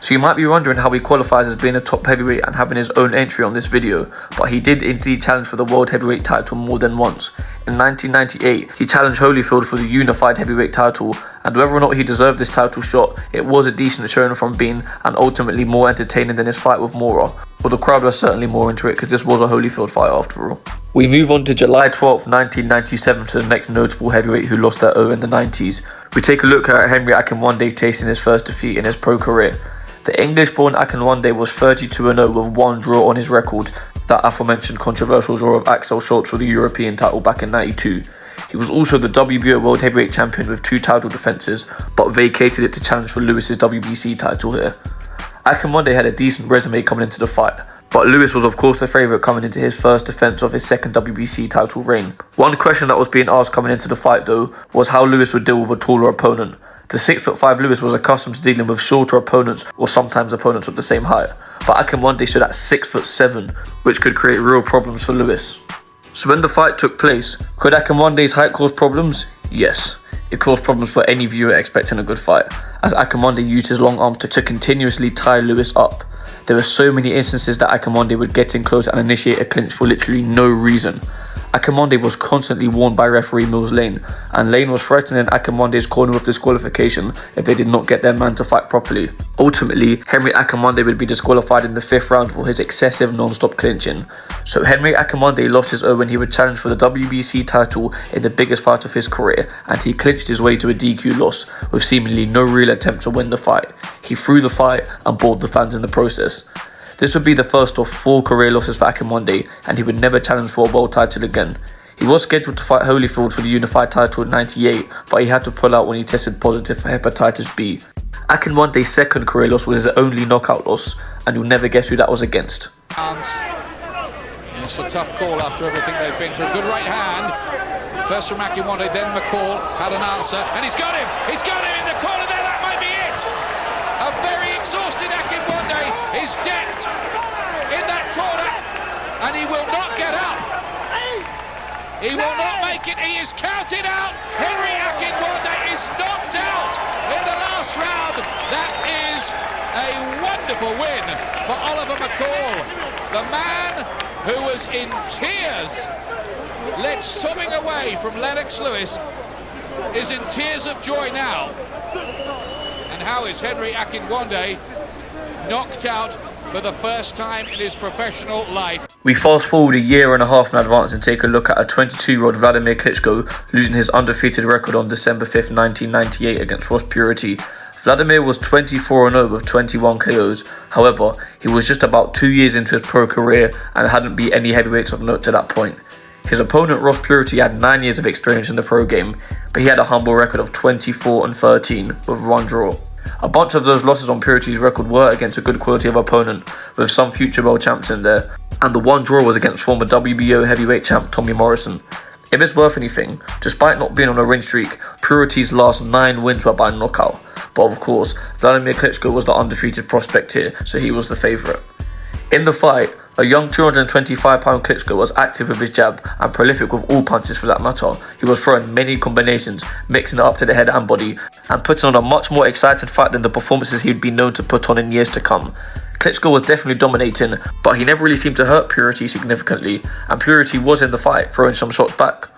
Speaker 1: So you might be wondering how he qualifies as being a top heavyweight and having his own entry on this video, but he did indeed challenge for the world heavyweight title more than once. In 1998, he challenged Holyfield for the unified heavyweight title, and whether or not he deserved this title shot, it was a decent showing from Bean and ultimately more entertaining than his fight with Mora. But the crowd was certainly more into it because this was a Holyfield fight after all. We move on to July 12th, 1997 to the next notable heavyweight who lost their O in the 90s. We take a look at Henry Akinwande tasting his first defeat in his pro career. The English-born Akinwande was 32-0 with 1 draw on his record, that aforementioned controversial draw of Axel Schulz for the European title back in '92. He was also the WBO World Heavyweight Champion with 2 title defences, but vacated it to challenge for Lewis's WBC title here. Akinwande had a decent resume coming into the fight, but Lewis was of course the favourite coming into his first defence of his second WBC title reign. One question that was being asked coming into the fight though was how Lewis would deal with a taller opponent. The 6'5" Lewis was accustomed to dealing with shorter opponents or sometimes opponents of the same height, but Akinwande stood at 6'7", which could create real problems for Lewis. So when the fight took place, could Akinwande's height cause problems? Yes. It caused problems for any viewer expecting a good fight, as Akinwande used his long arm to continuously tie Lewis up. There were so many instances that Akinwande would get in close and initiate a clinch for literally no reason. Akinwande was constantly warned by referee Mills Lane, and Lane was threatening Akinwande's corner with disqualification if they did not get their man to fight properly. Ultimately, Henry Akinwande would be disqualified in the 5th round for his excessive non-stop clinching. So Henry Akinwande lost his O when he would challenge for the WBC title in the biggest fight of his career, and he clinched his way to a DQ loss with seemingly no real attempt to win the fight. He threw the fight and bored the fans in the process. This would be the first of 4 career losses for Akinwande, and he would never challenge for a world title again. He was scheduled to fight Holyfield for the unified title in '98, but he had to pull out when he tested positive for hepatitis B. Akinwande's second career loss was his only knockout loss, and you'll never guess who that was against.
Speaker 15: It's a tough call after everything they've been through. Good right hand. First from Akinwande, then McCall had an answer, and he's got him! He's got him in the corner there, that might be it! A very exhausted Akinwande is decked in that corner, and he will not get up. He will not make it. He is counted out. Henry Akinwande is knocked out in the last round. That is a wonderful win for Oliver McCall. The man who was in tears, led sobbing away from Lennox Lewis, is in tears of joy now. And how is Henry Akinwande knocked out for the first time in his professional life?
Speaker 1: We fast forward a year and a half in advance and take a look at a 22-year-old Wladimir Klitschko losing his undefeated record on December 5th, 1998 against Ross Purity. Wladimir was 24-0 with 21 KOs. However, he was just about 2 years into his pro career and hadn't beat any heavyweights of note to that point. His opponent Ross Purity had 9 years of experience in the pro game, but he had a humble record of 24-13 with 1 draw. A bunch of those losses on Purity's record were against a good quality of opponent, with some future world champs in there, and the 1 draw was against former WBO heavyweight champ Tommy Morrison. If it's worth anything, despite not being on a win streak, Purity's last 9 wins were by knockout. But of course, Wladimir Klitschko was the undefeated prospect here, so he was the favourite. In the fight, a young 225-pound Klitschko was active with his jab and prolific with all punches for that matter. He was throwing many combinations, mixing it up to the head and body, and putting on a much more exciting fight than the performances he'd been known to put on in years to come. Klitschko was definitely dominating, but he never really seemed to hurt Purity significantly, and Purity was in the fight, throwing some shots back.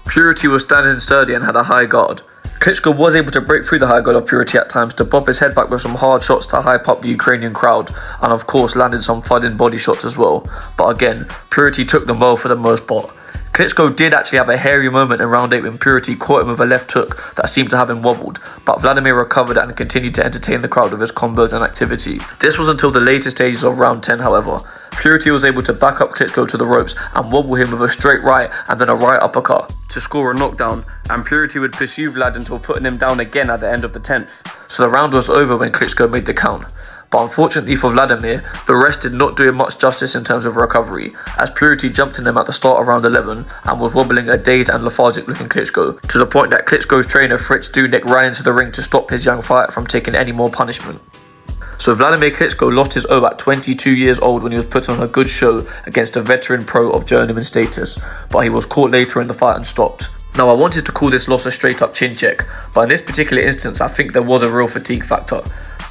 Speaker 1: Purity was standing sturdy and had a high guard. Klitschko was able to break through the high guard of Purity at times to pop his head back with some hard shots to hype up the Ukrainian crowd, and of course landed some thudding body shots as well. But again, Purity took them well for the most part. Klitschko did actually have a hairy moment in round 8 when Purity caught him with a left hook that seemed to have him wobbled, but Wladimir recovered and continued to entertain the crowd with his combos and activity. This was until the later stages of round 10 however. Purity was able to back up Klitschko to the ropes and wobble him with a straight right and then a right uppercut to score a knockdown, and Purity would pursue Vlad until putting him down again at the end of the 10th. So the round was over when Klitschko made the count. But unfortunately for Wladimir, the rest did not do him much justice in terms of recovery, as Purity jumped on him at the start of round 11 and was wobbling a dazed and lethargic looking Klitschko, to the point that Klitschko's trainer Fritz Dudek ran into the ring to stop his young fighter from taking any more punishment. So Wladimir Klitschko lost his O at 22 years old when he was put on a good show against a veteran pro of journeyman status, but he was caught later in the fight and stopped. Now I wanted to call this loss a straight up chin check, but in this particular instance I think there was a real fatigue factor.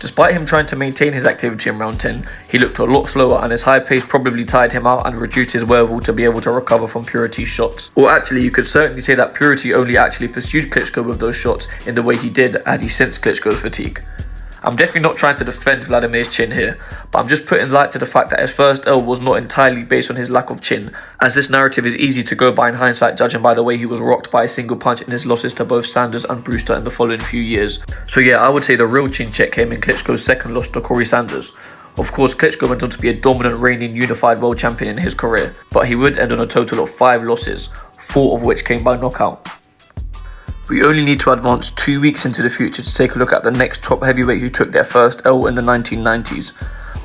Speaker 1: Despite him trying to maintain his activity in round 10, he looked a lot slower and his high pace probably tired him out and reduced his wherewithal to be able to recover from Purity's shots. Or actually, you could certainly say that Purity only actually pursued Klitschko with those shots in the way he did, as he sensed Klitschko's fatigue. I'm definitely not trying to defend Wladimir's chin here, but I'm just putting light to the fact that his first L was not entirely based on his lack of chin, as this narrative is easy to go by in hindsight judging by the way he was rocked by a single punch in his losses to both Sanders and Brewster in the following few years. So yeah, I would say the real chin check came in Klitschko's second loss to Corrie Sanders. Of course, Klitschko went on to be a dominant reigning unified world champion in his career, but he would end on a total of 5 losses, 4 of which came by knockout. We only need to advance 2 weeks into the future to take a look at the next top heavyweight who took their first L in the 1990s.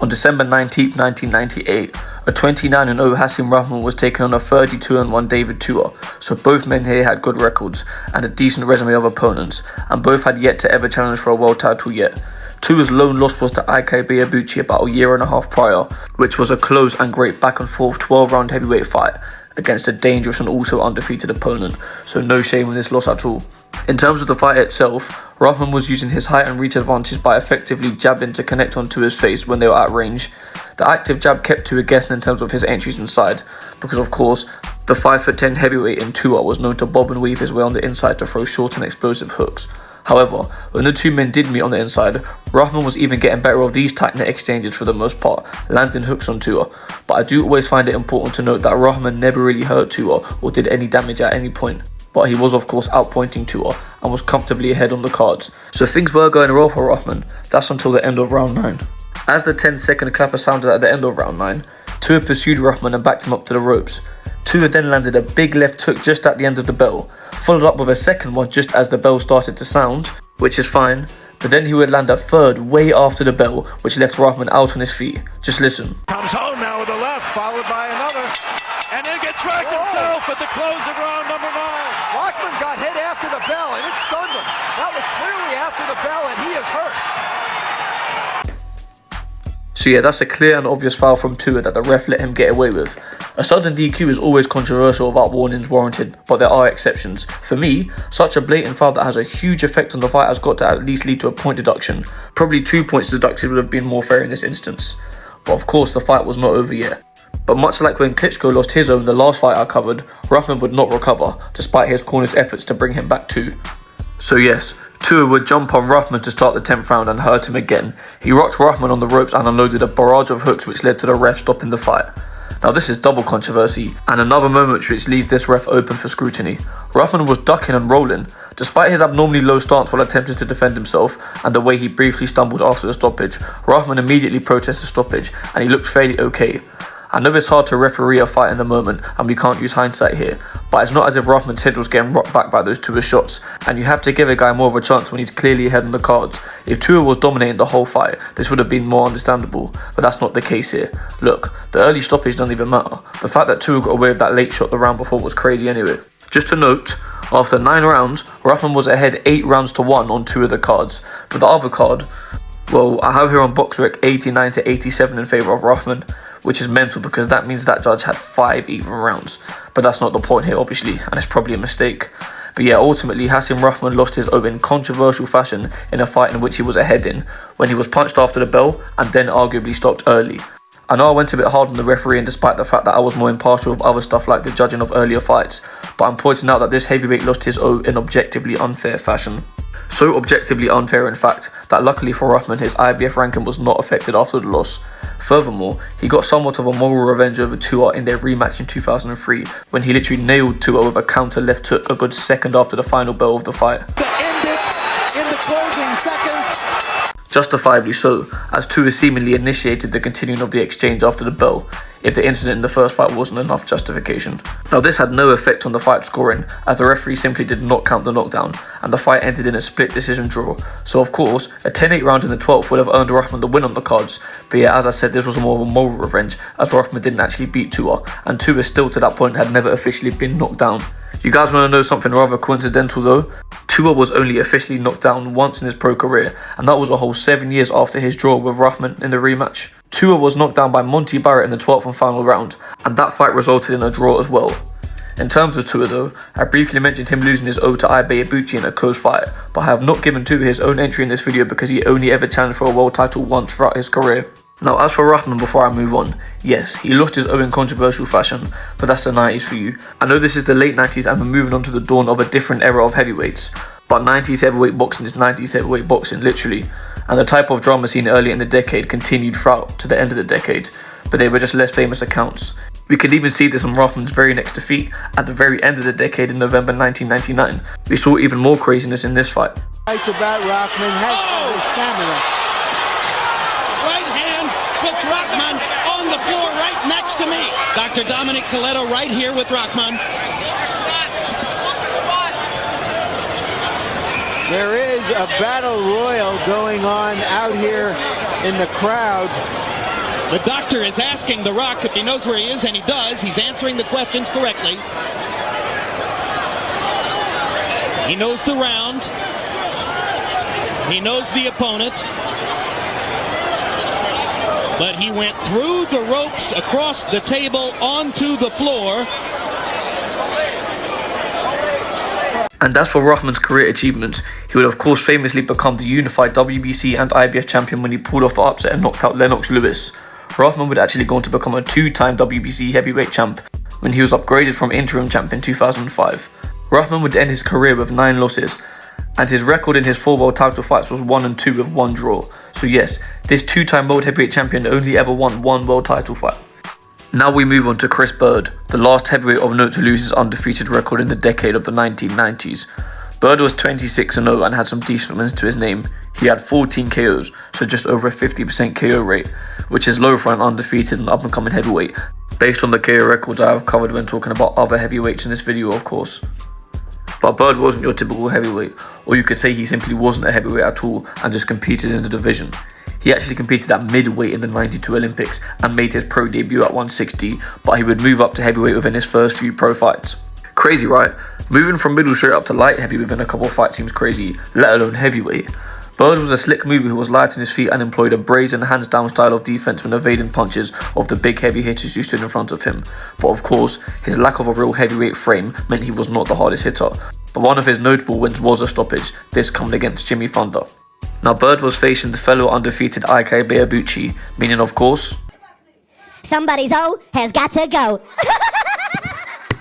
Speaker 1: On December 19th, 1998, a 29-0 Hasim Rahman was taken on a 32-1 David Tua, so both men here had good records and a decent resume of opponents, and both had yet to ever challenge for a world title yet. Tua's lone loss was to Ike Biabuchi about a year and a half prior, which was a close and great back and forth 12-round heavyweight fight against a dangerous and also undefeated opponent, so no shame in this loss at all. In terms of the fight itself, Rahman was using his height and reach advantage by effectively jabbing to connect onto his face when they were at range. The active jab kept Tua guessing in terms of his entries inside, because of course, the 5'10" heavyweight in Tua was known to bob and weave his way on the inside to throw short and explosive hooks. However, when the two men did meet on the inside, Rahman was even getting better of these tight net exchanges for the most part, landing hooks on Tua. But I do always find it important to note that Rahman never really hurt Tua or did any damage at any point. But he was of course outpointing Tua and was comfortably ahead on the cards. So things were going well for Rahman, that's until the end of round 9. As the 10-second clapper sounded at the end of round 9, Tua pursued Rahman and backed him up to the ropes. Tua then landed a big left hook just at the end of the bell, followed up with a second one just as the bell started to sound, which is fine, but then he would land a third way after the bell, which left Rahman out on his feet. Just listen.
Speaker 3: Comes home now with a left, followed by another, and then gets wrecked himself at the close of round number 9.
Speaker 4: Rahman got hit after the bell, and it stunned him. That was clearly after the bell, and he is hurt.
Speaker 1: So yeah, that's a clear and obvious foul from Tua that the ref let him get away with. A sudden DQ is always controversial without warnings warranted, but there are exceptions. For me, such a blatant foul that has a huge effect on the fight has got to at least lead to a point deduction. Probably 2 points deducted would have been more fair in this instance. But of course the fight was not over yet. But much like when Klitschko lost his own the last fight I covered, Rahman would not recover, despite his corner's efforts to bring him back too. So yes, Tua would jump on Rahman to start the 10th round and hurt him again. He rocked Rahman on the ropes and unloaded a barrage of hooks which led to the ref stopping the fight. Now this is double controversy, and another moment which leaves this ref open for scrutiny. Rahman was ducking and rolling. Despite his abnormally low stance while attempting to defend himself, and the way he briefly stumbled after the stoppage, Rahman immediately protested the stoppage, and he looked fairly okay. I know it's hard to referee a fight in the moment, and we can't use hindsight here, but it's not as if Rahman's head was getting rocked back by those Tua shots, and you have to give a guy more of a chance when he's clearly ahead on the cards. If Tua was dominating the whole fight, this would have been more understandable, but that's not the case here. Look, the early stoppage doesn't even matter. The fact that Tua got away with that late shot the round before was crazy anyway. Just to note, after 9 rounds, Rahman was ahead 8 rounds to 1 on 2 of the cards, but the other card, well, I have here on BoxRec 89 to 87 in favour of Rahman, which is mental because that means that judge had 5 even rounds. But that's not the point here obviously, and it's probably a mistake. But yeah, ultimately Hasim Rahman lost his O in controversial fashion in a fight in which he was ahead in, when he was punched after the bell and then arguably stopped early. I know I went a bit hard on the refereeing despite the fact that I was more impartial with other stuff like the judging of earlier fights, but I'm pointing out that this heavyweight lost his O in objectively unfair fashion. So objectively unfair in fact, that luckily for Rahman his IBF ranking was not affected after the loss. Furthermore, he got somewhat of a moral revenge over Tua in their rematch in 2003, when he literally nailed Tua with a counter left hook a good second after the final bell of the fight.
Speaker 4: To end it in the closing seconds.
Speaker 1: Justifiably so, as Tua seemingly initiated the continuing of the exchange after the bell. if the incident in the first fight wasn't enough justification. Now this had no effect on the fight scoring, as the referee simply did not count the knockdown, and the fight ended in a split decision draw. So of course, a 10-8 round in the 12th would have earned Rahman the win on the cards, but yeah, as I said, this was more of a moral revenge, as Rahman didn't actually beat Tua, and Tua still to that point had never officially been knocked down. You guys want to know something rather coincidental though? Tua was only officially knocked down once in his pro career, and that was a whole 7 years after his draw with Rahman in the rematch. Tua was knocked down by Monty Barrett in the 12th and final round, and that fight resulted in a draw as well. In terms of Tua though, I briefly mentioned him losing his O to Ibe Ibuchi in a close fight, but I have not given Tua his own entry in this video because he only ever challenged for a world title once throughout his career. Now as for Rahman, before I move on, yes, he lost his O in controversial fashion, but that's the 90s for you. I know this is the late 90s and we're moving on to the dawn of a different era of heavyweights, but 90s heavyweight boxing is 90s heavyweight boxing, literally, and the type of drama seen early in the decade continued throughout to the end of the decade, but they were just less famous accounts. We could even see this on Rahman's very next defeat at the very end of the decade in November 1999. We saw even more craziness in this fight.
Speaker 17: It's about Rahman has the stamina.
Speaker 6: Puts Rahman on the floor right next to me. Dr. Dominic Coletto right here with Rahman.
Speaker 17: There is a battle royal going on out here in the crowd.
Speaker 6: The doctor is asking The Rock if he knows where he is, and he does. He's answering the questions correctly. He knows the round. He knows the opponent. But he went through the ropes, across the table, onto the floor.
Speaker 1: And as for Rahman's career achievements, he would of course famously become the unified WBC and IBF champion when he pulled off the upset and knocked out Lennox Lewis. Rahman would actually go on to become a 2-time WBC heavyweight champ when he was upgraded from interim champ in 2005. Rahman would end his career with 9 losses, and his record in his 4 world title fights was 1-2 with 1 draw. So yes, this 2-time world heavyweight champion only ever won 1 world title fight. Now we move on to Chris Byrd, the last heavyweight of note to lose his undefeated record in the decade of the 1990s. Byrd was 26-0 and had some decent wins to his name. He had 14 KOs, so just over a 50% KO rate, which is low for an undefeated and up-and-coming heavyweight, based on the KO records I have covered when talking about other heavyweights in this video of course. But Byrd wasn't your typical heavyweight, or you could say he simply wasn't a heavyweight at all and just competed in the division. He actually competed at middleweight in the 92 Olympics and made his pro debut at 160, but he would move up to heavyweight within his first few pro fights. Crazy, right? Moving from middle straight up to light heavy within a couple of fights seems crazy, let alone heavyweight. Byrd was a slick mover who was light on his feet and employed a brazen hands down style of defense when evading punches of the big heavy hitters who stood in front of him. But of course, his lack of a real heavyweight frame meant he was not the hardest hitter. But one of his notable wins was a stoppage, this coming against Jimmy Thunder. Now Byrd was facing the fellow undefeated Ike Ibuchi, meaning of course,
Speaker 7: somebody's O has got to go.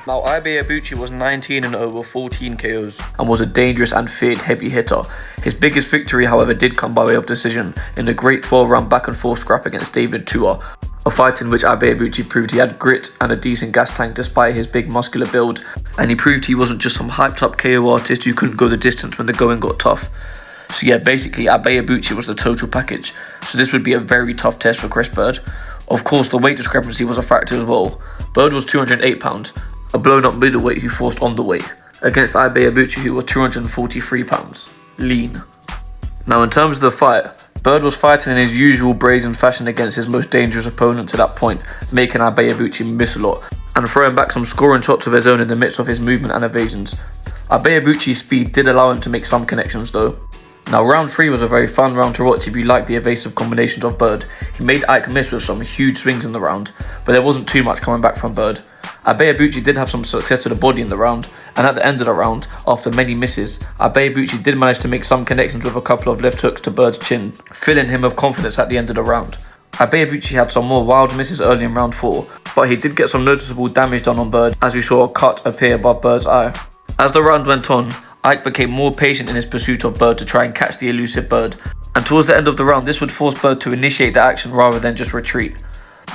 Speaker 1: Now Ibuchi was 19-0 with 14 KOs and was a dangerous and feared heavy hitter. His biggest victory however did come by way of decision in the great 12-round back and forth scrap against David Tua, a fight in which Ibuchi proved he had grit and a decent gas tank despite his big muscular build, and he proved he wasn't just some hyped up KO artist who couldn't go the distance when the going got tough. So yeah, basically Ibuchi was the total package, so this would be a very tough test for Chris Byrd. Of course the weight discrepancy was a factor as well. Byrd was 208 pounds, a blown up middleweight who forced on the weight, against Ibuchi who was 243 pounds, lean. Now in terms of the fight, Byrd was fighting in his usual brazen fashion against his most dangerous opponent to that point, making Ibuchi miss a lot, and throwing back some scoring shots of his own in the midst of his movement and evasions. Ibuchi's speed did allow him to make some connections though. Now round 3 was a very fun round to watch if you like the evasive combinations of Byrd. He made Ike miss with some huge swings in the round, but there wasn't too much coming back from Byrd. Ibuchi did have some success to the body in the round, and at the end of the round, after many misses, Ibuchi did manage to make some connections with a couple of left hooks to Byrd's chin, filling him with confidence at the end of the round. Ibuchi had some more wild misses early in round 4, but he did get some noticeable damage done on Byrd as we saw a cut appear above Byrd's eye. As the round went on, Ike became more patient in his pursuit of Byrd to try and catch the elusive Byrd, and towards the end of the round this would force Byrd to initiate the action rather than just retreat.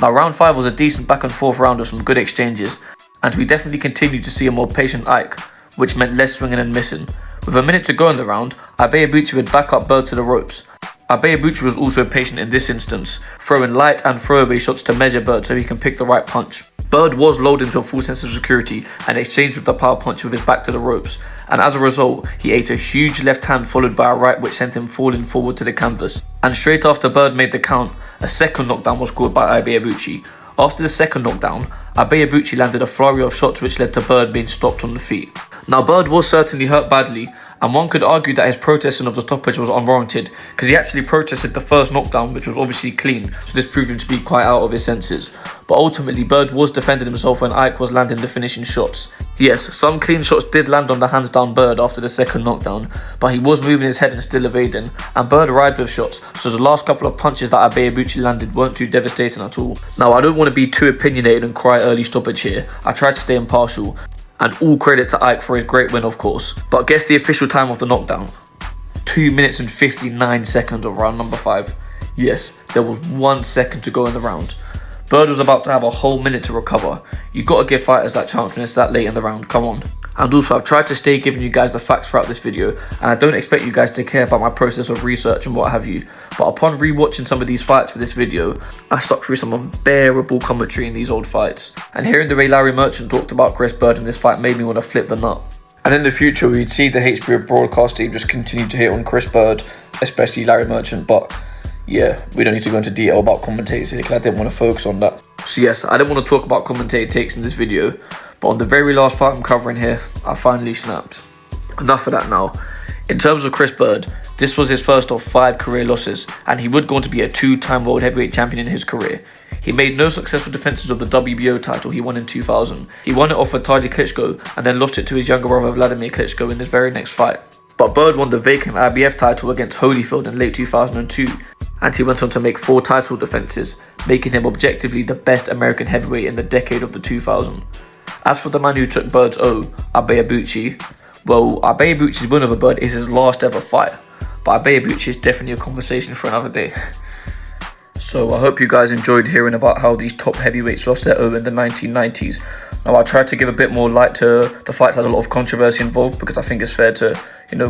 Speaker 1: Now round 5 was a decent back and forth round with some good exchanges, and we definitely continued to see a more patient Ike, which meant less swinging and missing. With a minute to go in the round, Ibuchi would back up Byrd to the ropes, Ibeabuchi was also patient in this instance, throwing light and throwaway shots to measure Byrd so he can pick the right punch. Byrd was lulled into a full sense of security and exchanged with the power punch with his back to the ropes, and as a result, he ate a huge left hand followed by a right which sent him falling forward to the canvas. And straight after Byrd made the count, a second knockdown was called by Ibeabuchi. After the second knockdown, Ibeabuchi landed a flurry of shots which led to Byrd being stopped on the feet. Now Byrd was certainly hurt badly, and one could argue that his protesting of the stoppage was unwarranted, because he actually protested the first knockdown, which was obviously clean, so this proved him to be quite out of his senses. But ultimately, Byrd was defending himself when Ike was landing the finishing shots. Yes, some clean shots did land on the hands down Byrd after the second knockdown, but he was moving his head and still evading, and Byrd arrived with shots, so the last couple of punches that Ibeabuchi landed weren't too devastating at all. Now, I don't want to be too opinionated and cry early stoppage here. I tried to stay impartial, and all credit to Ike for his great win, of course. But guess the official time of the knockdown? 2 minutes and 59 seconds of round number 5. Yes, there was 1 second to go in the round. Byrd was about to have a whole minute to recover. You gotta give fighters that chance when it's that late in the round, come on. And also, I've tried to stay giving you guys the facts throughout this video, and I don't expect you guys to care about my process of research and what have you, but upon rewatching some of these fights for this video, I stuck through some unbearable commentary in these old fights, and hearing the way Larry Merchant talked about Chris Byrd in this fight made me want to flip the nut. And in the future, we'd see the HBO broadcast team just continue to hit on Chris Byrd, especially Larry Merchant, but yeah, we don't need to go into detail about commentators here because I didn't want to focus on that. So yes, I didn't want to talk about commentator takes in this video, but on the very last fight I'm covering here, I finally snapped. Enough of that now. In terms of Chris Byrd, this was his first of 5 career losses, and he would go on to be a 2-time world heavyweight champion in his career. He made no successful defenses of the WBO title he won in 2000. He won it off Wladimir Klitschko and then lost it to his younger brother Vladimir Klitschko in his very next fight. But Byrd won the vacant IBF title against Holyfield in late 2002, and he went on to make 4 title defenses, making him objectively the best American heavyweight in the decade of the 2000s. As for the man who took Byrd's O, Ibeabuchi, well, Ibeabuchi's win over Byrd is his last ever fight, but Ibeabuchi is definitely a conversation for another day. So I hope you guys enjoyed hearing about how these top heavyweights lost their O in the 1990s. Now I tried to give a bit more light to the fights that had a lot of controversy involved because I think it's fair to,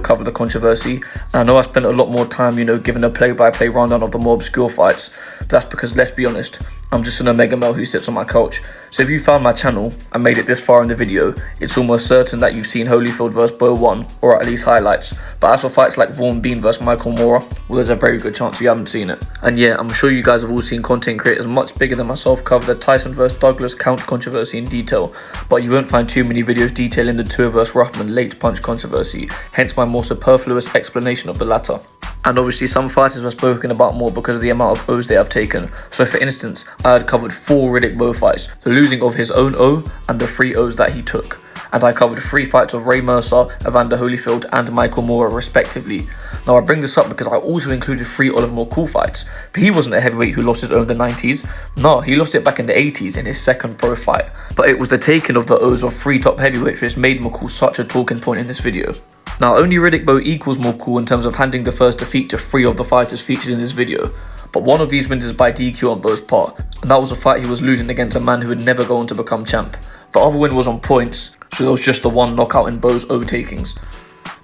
Speaker 1: cover the controversy. And I know I spent a lot more time, giving a play-by-play rundown of the more obscure fights. But that's because, let's be honest, I'm just an Omega male who sits on my couch. So if you found my channel and made it this far in the video, it's almost certain that you've seen Holyfield vs Bowe 1, or at least highlights. But as for fights like Vaughn Bean vs Michael Moorer, well, there's a very good chance you haven't seen it. And yeah, I'm sure you guys have all seen content creators much bigger than myself cover the Tyson vs Douglas count controversy in detail, but you won't find too many videos detailing the Tour vs Rahman late punch controversy, hence my more superfluous explanation of the latter. And obviously some fighters were spoken about more because of the amount of O's they have taken. So for instance, I had covered 4 Riddick Bowe fights, the losing of his own O and the 3 O's that he took. And I covered 3 fights of Ray Mercer, Evander Holyfield and Michael Moorer respectively. Now I bring this up because I also included 3 Oliver McCall fights, but he wasn't a heavyweight who lost his O in the 90s. No, he lost it back in the 80s in his second pro fight. But it was the taking of the O's of 3 top heavyweights which made McCall such a talking point in this video. Now only Riddick Bowe equals McCall in terms of handing the first defeat to 3 of the fighters featured in this video, but one of these wins is by DQ on Bowe's part, and that was a fight he was losing against a man who would never go on to become champ. The other win was on points, so there was just the 1 knockout in Bowe's O takings.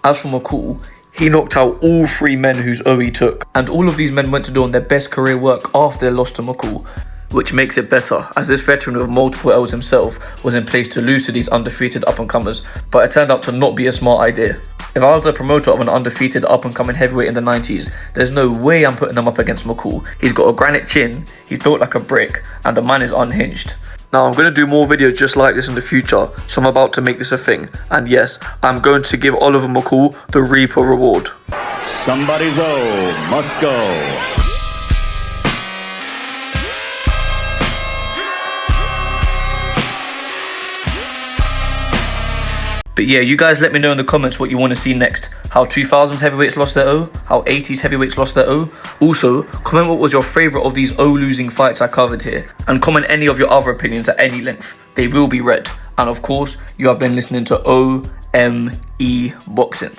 Speaker 1: As for McCall, he knocked out all 3 men whose O he took, and all of these men went to do on their best career work after their loss to McCall, which makes it better, as this veteran with multiple L's himself was in place to lose to these undefeated up-and-comers, but it turned out to not be a smart idea. If I was the promoter of an undefeated up-and-coming heavyweight in the 90s, there's no way I'm putting them up against McCall. He's got a granite chin, he's built like a brick, and the man is unhinged. Now I'm going to do more videos just like this in the future, so I'm about to make this a thing. And yes, I'm going to give Oliver McCall the Reaper reward.
Speaker 2: Somebody's O must go.
Speaker 1: But yeah, you guys let me know in the comments what you want to see next. How 2000s heavyweights lost their O, how 80s heavyweights lost their O. Also, comment what was your favourite of these O losing fights I covered here. And comment any of your other opinions at any length. They will be read. And of course, you have been listening to O.M.E. Boxing.